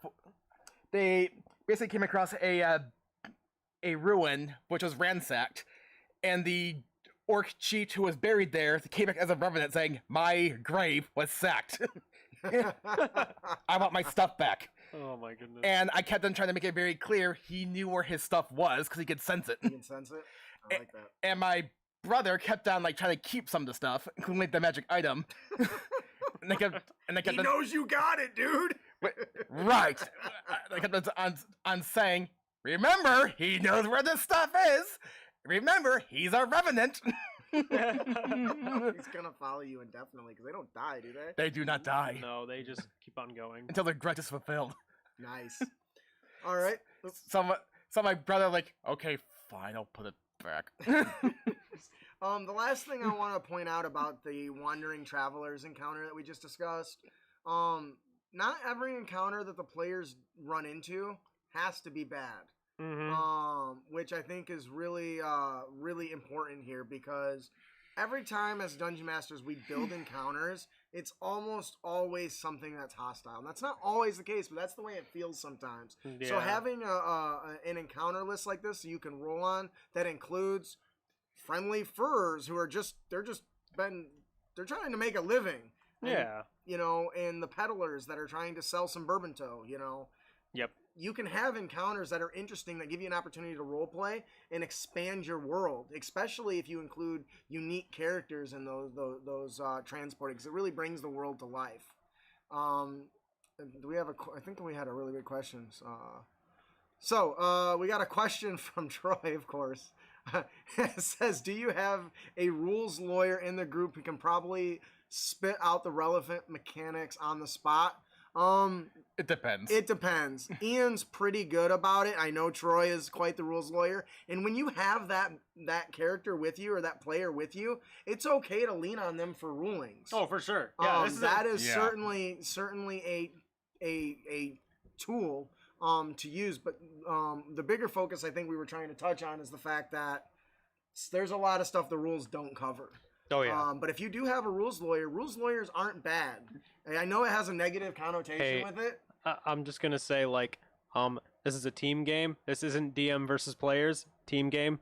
They basically came across a ruin which was ransacked, and the orc chief who was buried there came back as a revenant saying, "My grave was sacked. I want my stuff back." Oh my goodness. And I kept on trying to make it very clear he knew where his stuff was because he could sense it. You can sense it. I like that. And my brother kept on like trying to keep some of the stuff, including like the magic item. and they kept He knows you got it, dude. right. I kept on saying, "Remember, he knows where this stuff is. Remember, he's a revenant." He's gonna follow you indefinitely because they don't die, do they? They do not die No, they just keep on going. until their grudge is fulfilled. Nice. All right. So my brother like, "Okay, fine, I'll put it back." The last thing I want to point out about the wandering travelers encounter that we just discussed, not every encounter that the players run into has to be bad. Which I think is really, really important here because every time as Dungeon Masters we build encounters, it's almost always something that's hostile. And that's not always the case, but that's the way it feels sometimes. So Yeah. having an encounter list like this so you can roll on that includes friendly furs who are they're trying to make a living. And, Yeah. You know, and the peddlers that are trying to sell some bourbon toe, you know. Yep. You can have encounters that are interesting that give you an opportunity to roleplay and expand your world, especially if you include unique characters in those transporting, because it really brings the world to life. Do we have I think we had a really good question. So we got a question from Troy, of course. It says, "Do you have a rules lawyer in the group who can probably spit out the relevant mechanics on the spot?" It depends. It depends. Ian's pretty good about it. I know Troy is quite the rules lawyer. And when you have that character with you or that player with you, it's okay to lean on them for rulings. Oh, for sure. Yeah. That is Yeah. certainly a tool to use. But the bigger focus I think we were trying to touch on is the fact that there's a lot of stuff the rules don't cover. Oh yeah. But if you do have a rules lawyers aren't bad. I know it has a negative connotation Hey. with it. I'm just gonna say, like, this is a team game. This isn't DM versus players. Team game.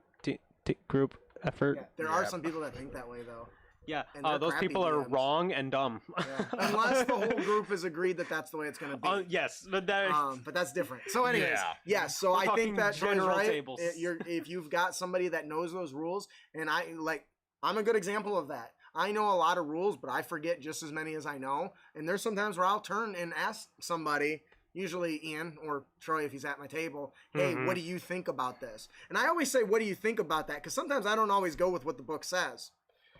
Group effort. Yeah, there are some people that think that way, though. Yeah. And they're Those crappy people are DMs. wrong and dumb. Yeah. Unless the whole group is agreed that that's the way it's going to be. Yes, but that. But that's different. So, anyways, Yeah. yes. So We're I talking think that Troy's general right. tables. If you've got somebody that knows those rules, and I'm a good example of that. I know a lot of rules, but I forget just as many as I know. And there's sometimes where I'll turn and ask somebody, usually Ian or Troy if he's at my table, "Hey, what do you think about this?" And I always say, "What do you think about that?" Because sometimes I don't always go with what the book says.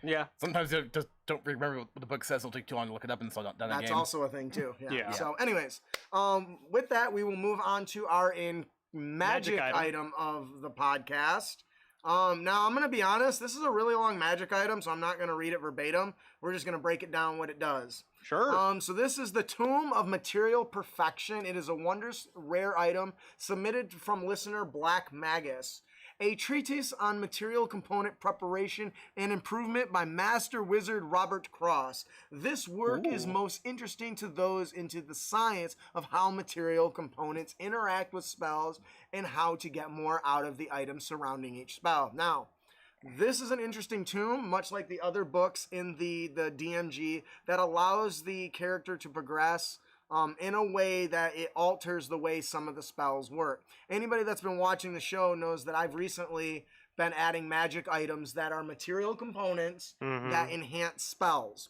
Yeah. Sometimes you just don't remember what the book says. It'll take too long to look it up and slow down the That's game. also a thing too. Yeah. Yeah. So, anyways, with that, we will move on to our magic item of the podcast. Now I'm gonna be honest. This is a really long magic item, so I'm not gonna read it verbatim. We're just gonna break it down what it does. Sure. So this is the Tomb of Material Perfection. It is a wondrous rare item submitted from listener Black Magus. A Treatise on Material Component Preparation and Improvement by Master Wizard Robert Cross. This work is most interesting to those into the science of how material components interact with spells and how to get more out of the items surrounding each spell. Now, this is an interesting tome, much like the other books in the DMG, that allows the character to progress in a way that it alters the way some of the spells work. Anybody that's been watching the show knows that I've recently been adding magic items that are material components that enhance spells.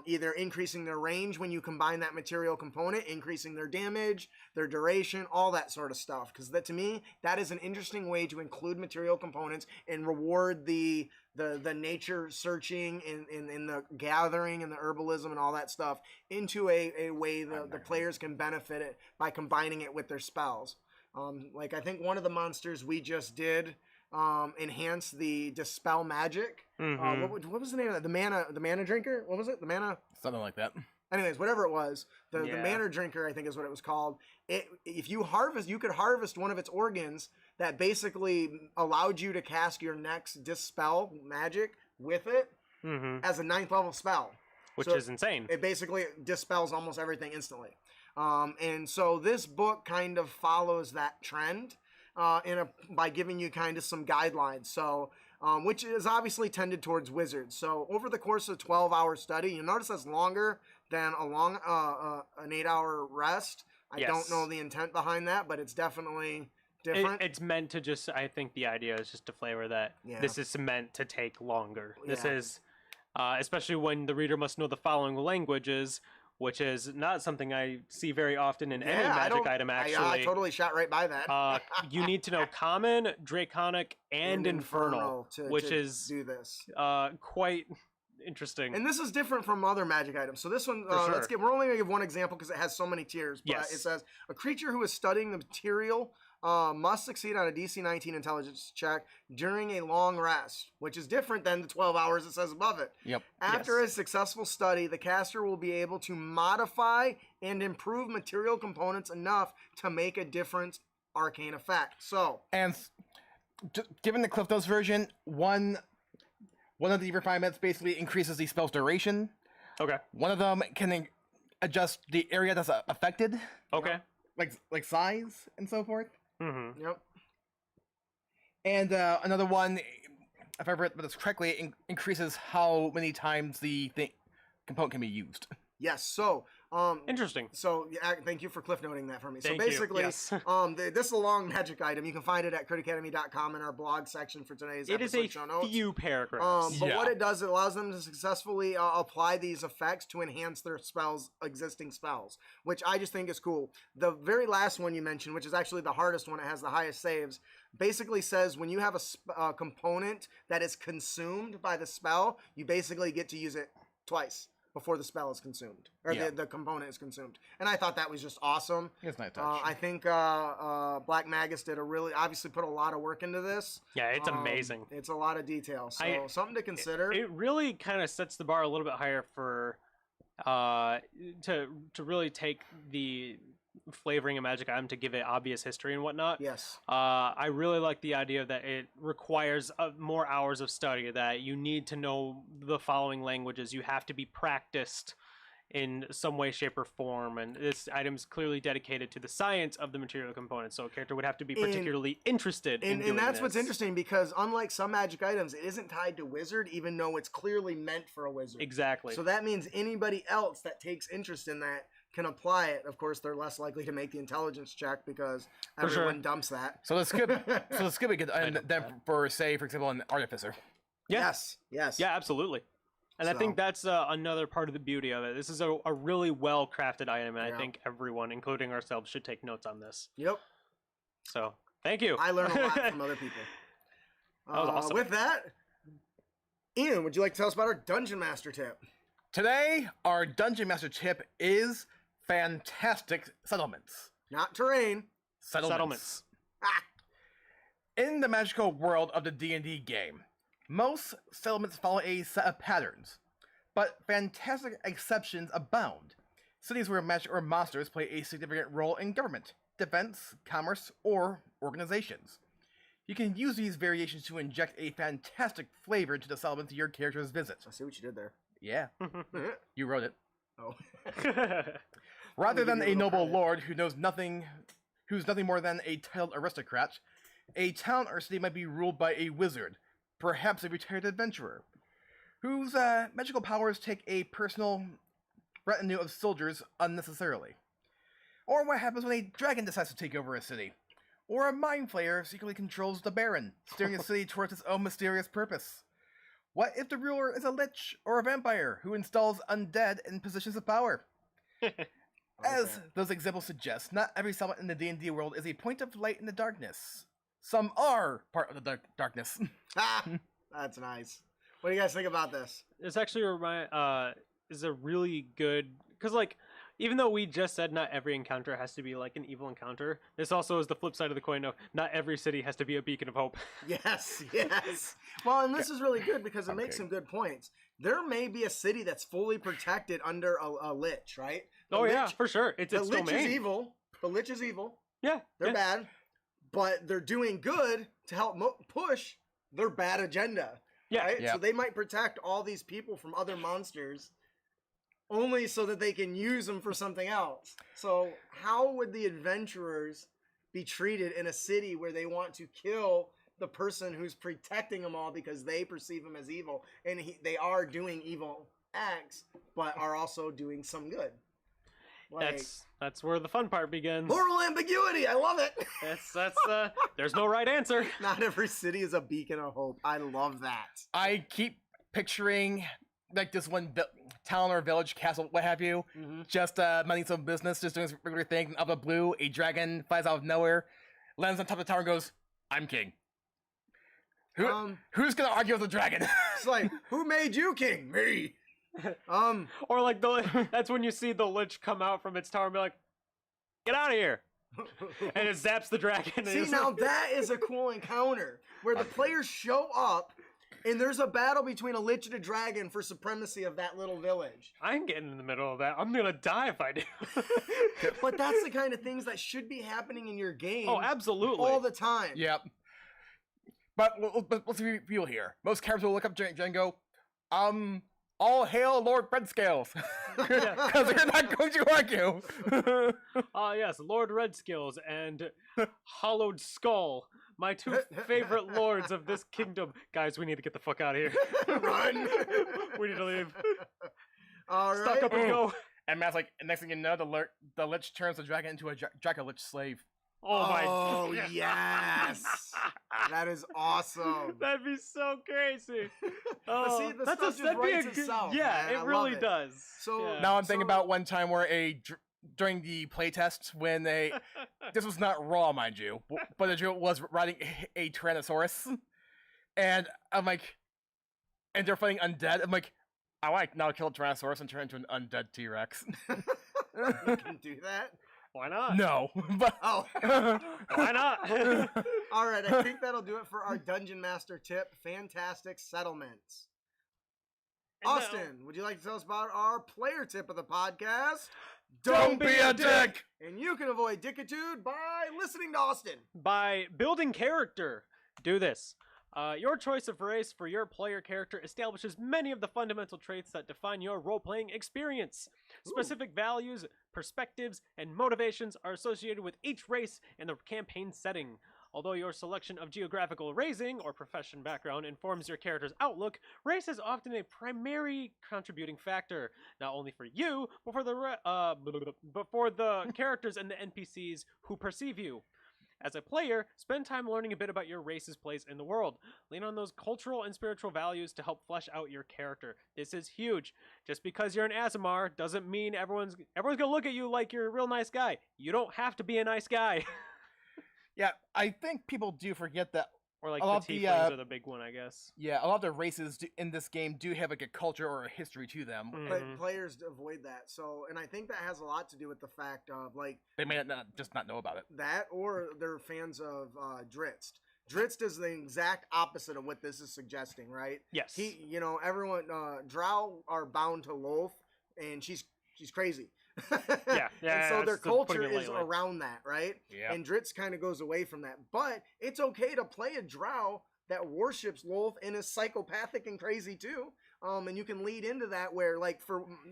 Either increasing their range when you combine that material component, increasing their damage, their duration, all that sort of stuff. Because to me, that is an interesting way to include material components and reward the nature searching in the gathering and the herbalism and all that stuff into a way the players can benefit it by combining it with their spells. Like I think one of the monsters we just did enhance the dispel magic. What was the name of that? The mana drinker? What was it? The mana? Something like that. Anyways, whatever it was, the mana drinker, I think is what it was called. If you could harvest one of its organs that basically allowed you to cast your next dispel magic with it as a 9th level spell. Which is insane. It basically dispels almost everything instantly. And so this book kind of follows that trend by giving you kind of some guidelines. So, which is obviously tended towards wizards. So over the course of 12-hour study, you notice that's longer than an 8-hour rest. I don't know the intent behind that, but it's definitely different. It's meant to just, I think the idea is just to flavor that this is meant to take longer. This is, especially when the reader must know the following languages, which is not something I see very often in any magic item, actually. I totally shot right by that. You need to know Common, Draconic, and Infernal, which is do this. Quite interesting. And this is different from other magic items. So this one, sure. we're only going to give one example because it has so many tiers. But it says, a creature who is studying the material must succeed on a DC 19 intelligence check during a long rest, which is different than the 12 hours it says above it. Yep. After a successful study, the caster will be able to modify and improve material components enough to make a different arcane effect. So, and given the Cliff Notes version, one of the refinements basically increases the spell's duration. Okay. One of them can adjust the area that's affected. Okay. Like size and so forth. Yep. And another one, if I read this correctly, increases how many times the component can be used. Yes. So, interesting. So, thank you for cliff noting that for me. Thank so basically, you. Yes. This is a long magic item. You can find it at critacademy.com in our blog section for today's It is episode a show notes. few paragraphs. But what it does, it allows them to successfully apply these effects to enhance their existing spells, which I just think is cool. The very last one you mentioned, which is actually the hardest one, it has the highest saves, basically says when you have a component that is consumed by the spell, you basically get to use it twice before the spell is consumed, or the component is consumed. And I thought that was just awesome. It's nice touch. I think Black Magus did obviously put a lot of work into this. Yeah, it's amazing. It's a lot of detail, so something to consider. It really kind of sets the bar a little bit higher for to really take the flavoring a magic item to give it obvious history and whatnot. Yes. I really like the idea that it requires more hours of study, that you need to know the following languages. You have to be practiced in some way, shape, or form. And this item is clearly dedicated to the science of the material components. So a character would have to be particularly interested in doing and that's this. what's interesting, because unlike some magic items, it isn't tied to wizard, even though it's clearly meant for a wizard. Exactly. So that means anybody else that takes interest in that can apply it. Of course, they're less likely to make the intelligence check because everyone dumps that. So the skip we could, and then for example, an artificer. Yeah. Yes. Yeah, absolutely. And I think that's another part of the beauty of it. This is a really well-crafted item, and I think everyone, including ourselves, should take notes on this. Yep. So, thank you. I learn a lot from other people. That was awesome. With that, Ian, would you like to tell us about our Dungeon Master tip? Today, our Dungeon Master tip is fantastic settlements. Not terrain. Settlements. In the magical world of the D&D game, most settlements follow a set of patterns, but fantastic exceptions abound. Cities where magic or monsters play a significant role in government, defense, commerce, or organizations. You can use these variations to inject a fantastic flavor to the settlement your characters visit. I see what you did there. Yeah, you wrote it. Oh. Rather give than you a a little noble credit. lord who's nothing more than a titled aristocrat, a town or city might be ruled by a wizard, perhaps a retired adventurer, whose magical powers take a personal retinue of soldiers unnecessarily. Or what happens when a dragon decides to take over a city, or a mind flayer secretly controls the baron, steering a city towards its own mysterious purpose. What if the ruler is a lich or a vampire who installs undead in positions of power? As those examples suggest, not every settlement in the D&D world is a point of light in the darkness. Some are part of the darkness. Ah, that's nice. What do you guys think about this? This actually is a really good, because like, even though we just said not every encounter has to be like an evil encounter, this also is the flip side of the coin of not every city has to be a beacon of hope. Yes, yes. Well, and this is really good because it makes some good points. There may be a city that's fully protected under a lich, right? The Oh yeah, lich- for sure. It's the its lich domain. is evil. The lich is evil. Yeah, They're yeah. bad, but they're doing good to help push their bad agenda. Yeah, Right? yeah. So they might protect all these people from other monsters only so that they can use them for something else. So how would the adventurers be treated in a city where they want to kill the person who's protecting them all because they perceive him as evil, and they are doing evil acts, but are also doing some good? Like, That's where the fun part begins. moral ambiguity. I love it. That's there's no right answer. Not every city is a beacon of hope. I love that. I keep picturing like this one town or village, castle, what have you, just minding some business, just doing some regular thing. And out of the blue, a dragon flies out of nowhere, lands on top of the tower, and goes, "I'm king." Who's gonna argue with the dragon? It's like, who made you king? Me. Or like that's when you see the lich come out from its tower and be like, "Get out of here!" and it zaps the dragon. and See, it's now like- that is a cool encounter where the players show up and there's a battle between a lich and a dragon for supremacy of that little village. I'm getting in the middle of that. I'm gonna die if I do. But that's the kind of things that should be happening in your game Oh, absolutely. all the time. Yep. But let's be real here. Most characters will look up Jen and go, all hail Lord Breadscales. Because they're not going to argue. Ah, yes, Lord Redskills and Hollowed Skull, my two favorite lords of this kingdom. Guys, we need to get the fuck out of here. Run. We need to leave. All right. Stock up and go. And Matt's like, next thing you know, the lich turns the dragon into a Draco-lich slave. Oh my. Oh, yes. That is awesome. That'd be so crazy. But Oh, see, the that's stuff just that'd be writes good- itself, Yeah, man. I it love really it. does. So- Yeah. Now I'm thinking So- about one time where during the playtest when this was not raw, mind you, but the drill was riding a Tyrannosaurus, and I'm like, and they're fighting undead. I'm like, I like now kill a Tyrannosaurus and turn into an undead T-Rex. You can do that? Why not? No, but Oh. Why not? All right, I think that'll do it for our Dungeon Master tip. Fantastic settlements. And now- Austin, would you like to tell us about our player tip of the podcast? don't be a dick. And you can avoid dickitude by listening to Austin. By building character. Do this. Your choice of race for your player character establishes many of the fundamental traits that define your role-playing experience. Specific values, perspectives, and motivations are associated with each race in the campaign setting. Although your selection of geographical raising or profession background informs your character's outlook, race is often a primary contributing factor, not only for you, but for the characters and the NPCs who perceive you. As a player, spend time learning a bit about your race's place in the world. Lean on those cultural and spiritual values to help flesh out your character. This is huge. Just because you're an Azamar doesn't mean everyone's gonna look at you like you're a real nice guy. You don't have to be a nice guy. Yeah, I think people do forget that. Or like A the lot of the, tieflings are the big one, I guess. Yeah, a lot of the races in this game do have like a culture or a history to them. But Mhm. players avoid that. So, and I think that has a lot to do with the fact of like They may not know about it. that, or they're fans of Dritz. Dritz is the exact opposite of what this is suggesting, right? Yes. Everyone, Drow are bound to Loth, and she's crazy. Yeah, And so their that's culture putting it is lightly. around that, right? Yeah. And Dritz kind of goes away from that. But it's okay to play a drow that worships Lolth and is psychopathic and crazy too. And you can lead into that where, like,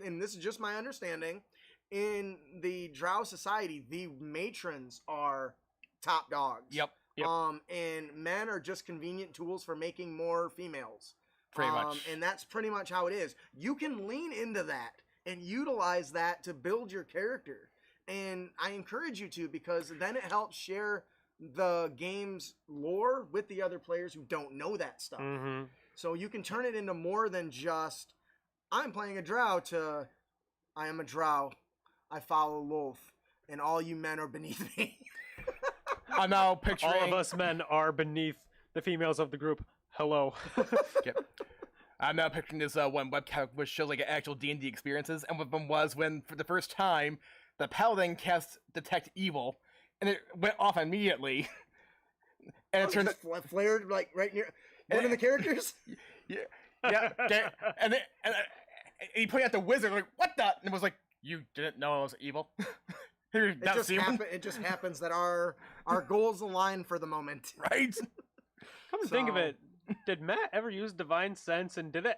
and this is just my understanding, in the drow society, the matrons are top dogs. Yep. Yep. And men are just convenient tools for making more females. Pretty much. And that's pretty much how it is. You can lean into that and utilize that to build your character. And I encourage you to, because then it helps share the game's lore with the other players who don't know that stuff. Mm-hmm. So you can turn it into more than just, I'm playing a drow, to, I am a drow, I follow Lolth, and all you men are beneath me. I'm now picturing All of us men are beneath the females of the group. Hello. Yep. I'm now picturing this one webcam which shows like actual D&D experiences, and one of them was when, for the first time, the paladin cast Detect Evil, and it went off immediately. And it turned Just flared like right near one of the characters. yeah, okay. And he pointed at the wizard like, "What the?" And it was like, "You didn't know I was evil." It just happens that our goals align for the moment. Right? Come to think of it, did Matt ever use Divine Sense, and did it?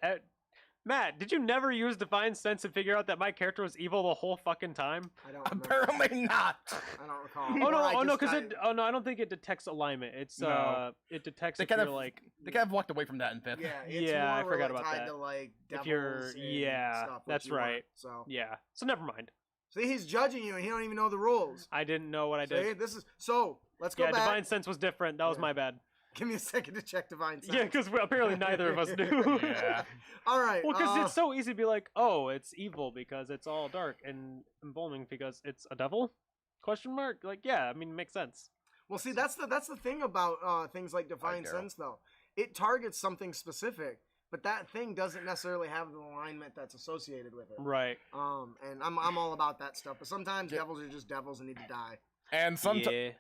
Matt, did you never use Divine Sense and figure out that my character was evil the whole fucking time? I don't remember. Apparently not. I don't recall. I don't think it detects alignment. It's No. it detects They if kind you're of like They kind of walked away from that in fifth. Yeah, it's Yeah, more I forgot like about tied that. to like If you're- devils and yeah, stuff, which that's you want. right. So yeah. So never mind. see, he's judging you, and he don't even know the rules. I didn't know what I See, did. this is so. Let's go Yeah, back. Divine Sense was different. That was Yeah. my bad. Give me a second to check Divine Sense. Yeah, because apparently neither of us knew. Yeah. All right. Well, because it's so easy to be like, oh, it's evil because it's all dark, and embalming because it's a devil? Question mark? Like, yeah, I mean, it makes sense. Well, see, that's the thing about things like Divine Daryl. Sense, though. It targets something specific, but that thing doesn't necessarily have the alignment that's associated with it. Right. And I'm all about that stuff. But sometimes Yeah. devils are just devils and need to die. Yeah.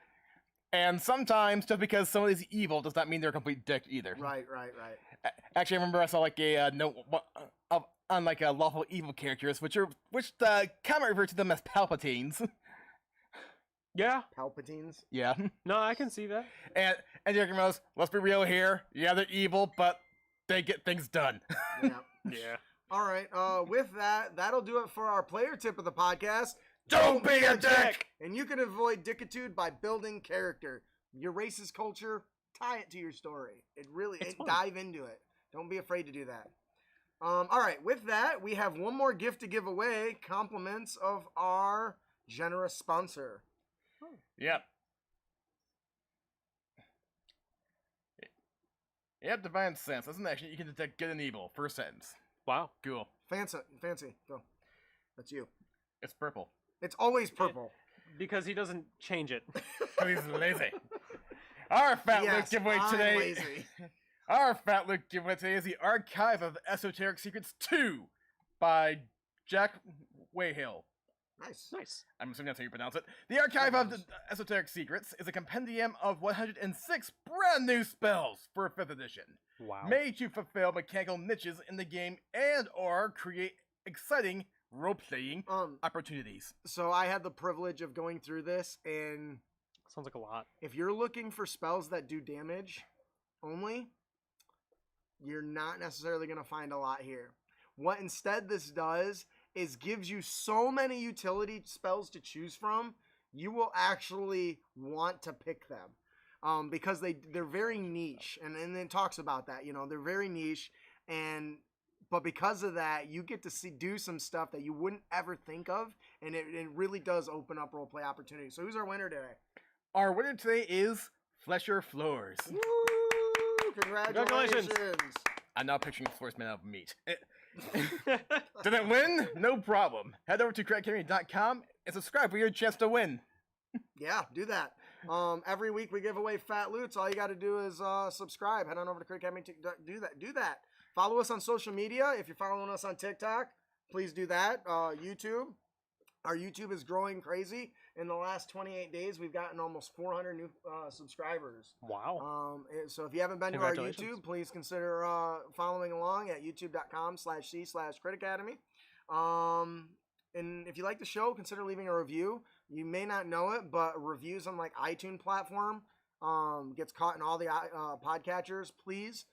And sometimes, just because somebody's evil does not mean they're a complete dick either. Right. Actually, I remember I saw like a note on like lawful evil characters, which the comment referred to them as Palpatines. Yeah. Palpatines. Yeah. No, I can see that. And Jericho goes, let's be real here. Yeah, they're evil, but they get things done. Yeah. Yeah. All right. With that, that'll do it for our player tip of the podcast. Don't be a dick! And you can avoid dickitude by building character. Your race's culture, tie it to your story. It's fun. Dive into it. Don't be afraid to do that. All right. With that, we have one more gift to give away. Compliments of our generous sponsor. Yep. Yep, Divine Sense. That's an action. You can detect good and evil. First sentence. Wow. Cool. Fancy. Go. That's you. It's purple. It's always purple. Because he doesn't change it. Because he's lazy. Our Fat Luke giveaway I'm today. lazy. Our Fat Luke giveaway today is the Archive of Esoteric Secrets 2 by Jack Wayhill. Nice. Nice. I'm assuming that's how you pronounce it. The Archive of the Esoteric Secrets is a compendium of 106 brand new spells for 5th edition, Wow. made to fulfill mechanical niches in the game and/or create exciting role-playing opportunities. So I had the privilege of going through this, and Sounds like a lot. if you're looking for spells that do damage only, you're not necessarily going to find a lot here. What instead this does is gives you so many utility spells to choose from, you will actually want to pick them. Because they're very niche, and it talks about that, they're very niche, but because of that, you get to do some stuff that you wouldn't ever think of, and it really does open up roleplay opportunities. So who's our winner today? Our winner today is Flesher Floors. Woo! Congratulations! I'm now picturing floors made out of meat. Did it win? No problem. Head over to crackcarry.com and subscribe for your chance to win. Yeah, do that. Every week we give away fat loots. All you got to do is subscribe. Head on over to Crick Academy to do that. Follow us on social media. If you're following us on TikTok, please do that. YouTube. Our YouTube is growing crazy. In the last 28 days, we've gotten almost 400 new subscribers. Wow. So if you haven't been to our Congratulations. YouTube, please consider following along at youtube.com/c/Crit Academy. and if you like the show, consider leaving a review. You may not know it, but reviews on like iTunes platform gets caught in all the podcatchers. Please,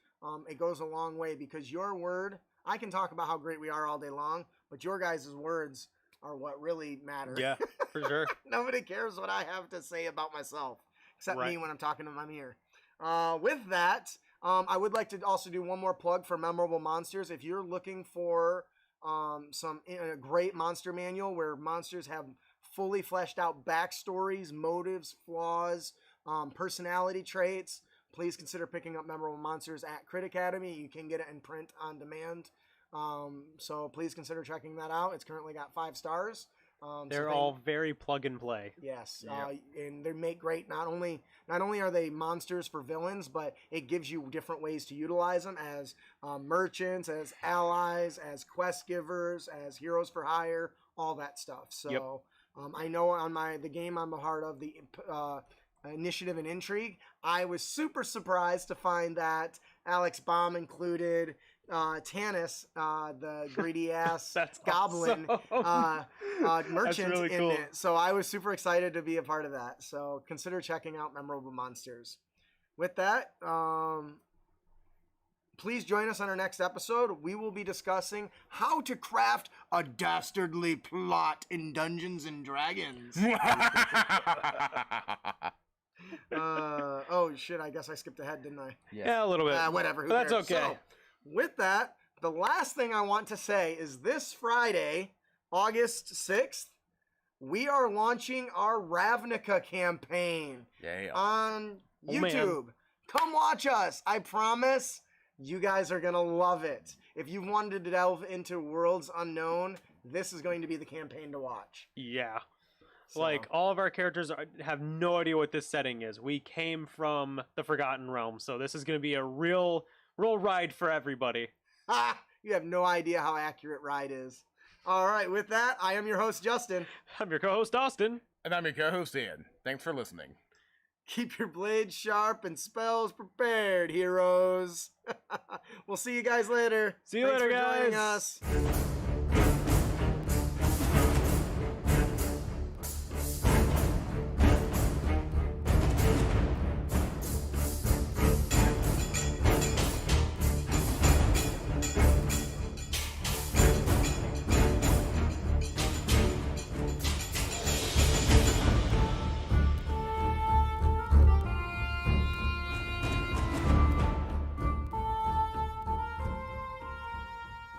it goes a long way because your word. I can talk about how great we are all day long, but your guys' words are what really matter. Yeah, for sure. Nobody cares what I have to say about myself, except Right. me when I'm talking to my mirror. With that, I would like to also do one more plug for Memorable Monsters. If you're looking for some great monster manual where monsters have fully fleshed out backstories, motives, flaws, personality traits, please consider picking up Memorable Monsters at Crit Academy. You can get it in print on demand. So please consider checking that out. It's currently got 5 stars. They're all very plug and play. Yes, Yep. and they make great. Not only are they monsters for villains, but it gives you different ways to utilize them as merchants, as allies, as quest givers, as heroes for hire, all that stuff. So I know on the game I'm a part of, the Initiative and Intrigue, I was super surprised to find that Alex Baum included Tanis, the greedy ass That's goblin merchant really in cool. it. So I was super excited to be a part of that. So consider checking out Memorable Monsters. With that, please join us on our next episode. We will be discussing how to craft a dastardly plot in Dungeons and Dragons. Oh shit, I guess I skipped ahead, didn't I? Yeah, a little bit. Whatever, who But that's cares? okay. So, with that, the last thing I want to say is this Friday, August 6th, we are launching our Ravnica campaign Yeah. on Oh, man. YouTube. Come watch us. I promise you guys are going to love it. If you wanted to delve into Worlds Unknown, this is going to be the campaign to watch. Yeah. So- Like, all of our characters have no idea what this setting is. We came from the Forgotten Realm, so this is going to be a real ride for everybody. Ha! You have no idea how accurate Ride is. All right, with that, I am your host, Justin. I'm your co-host, Austin. And I'm your co-host, Ian. Thanks for listening. Keep your blades sharp and spells prepared, heroes. We'll see you guys later. See you Thanks later, for joining guys. us.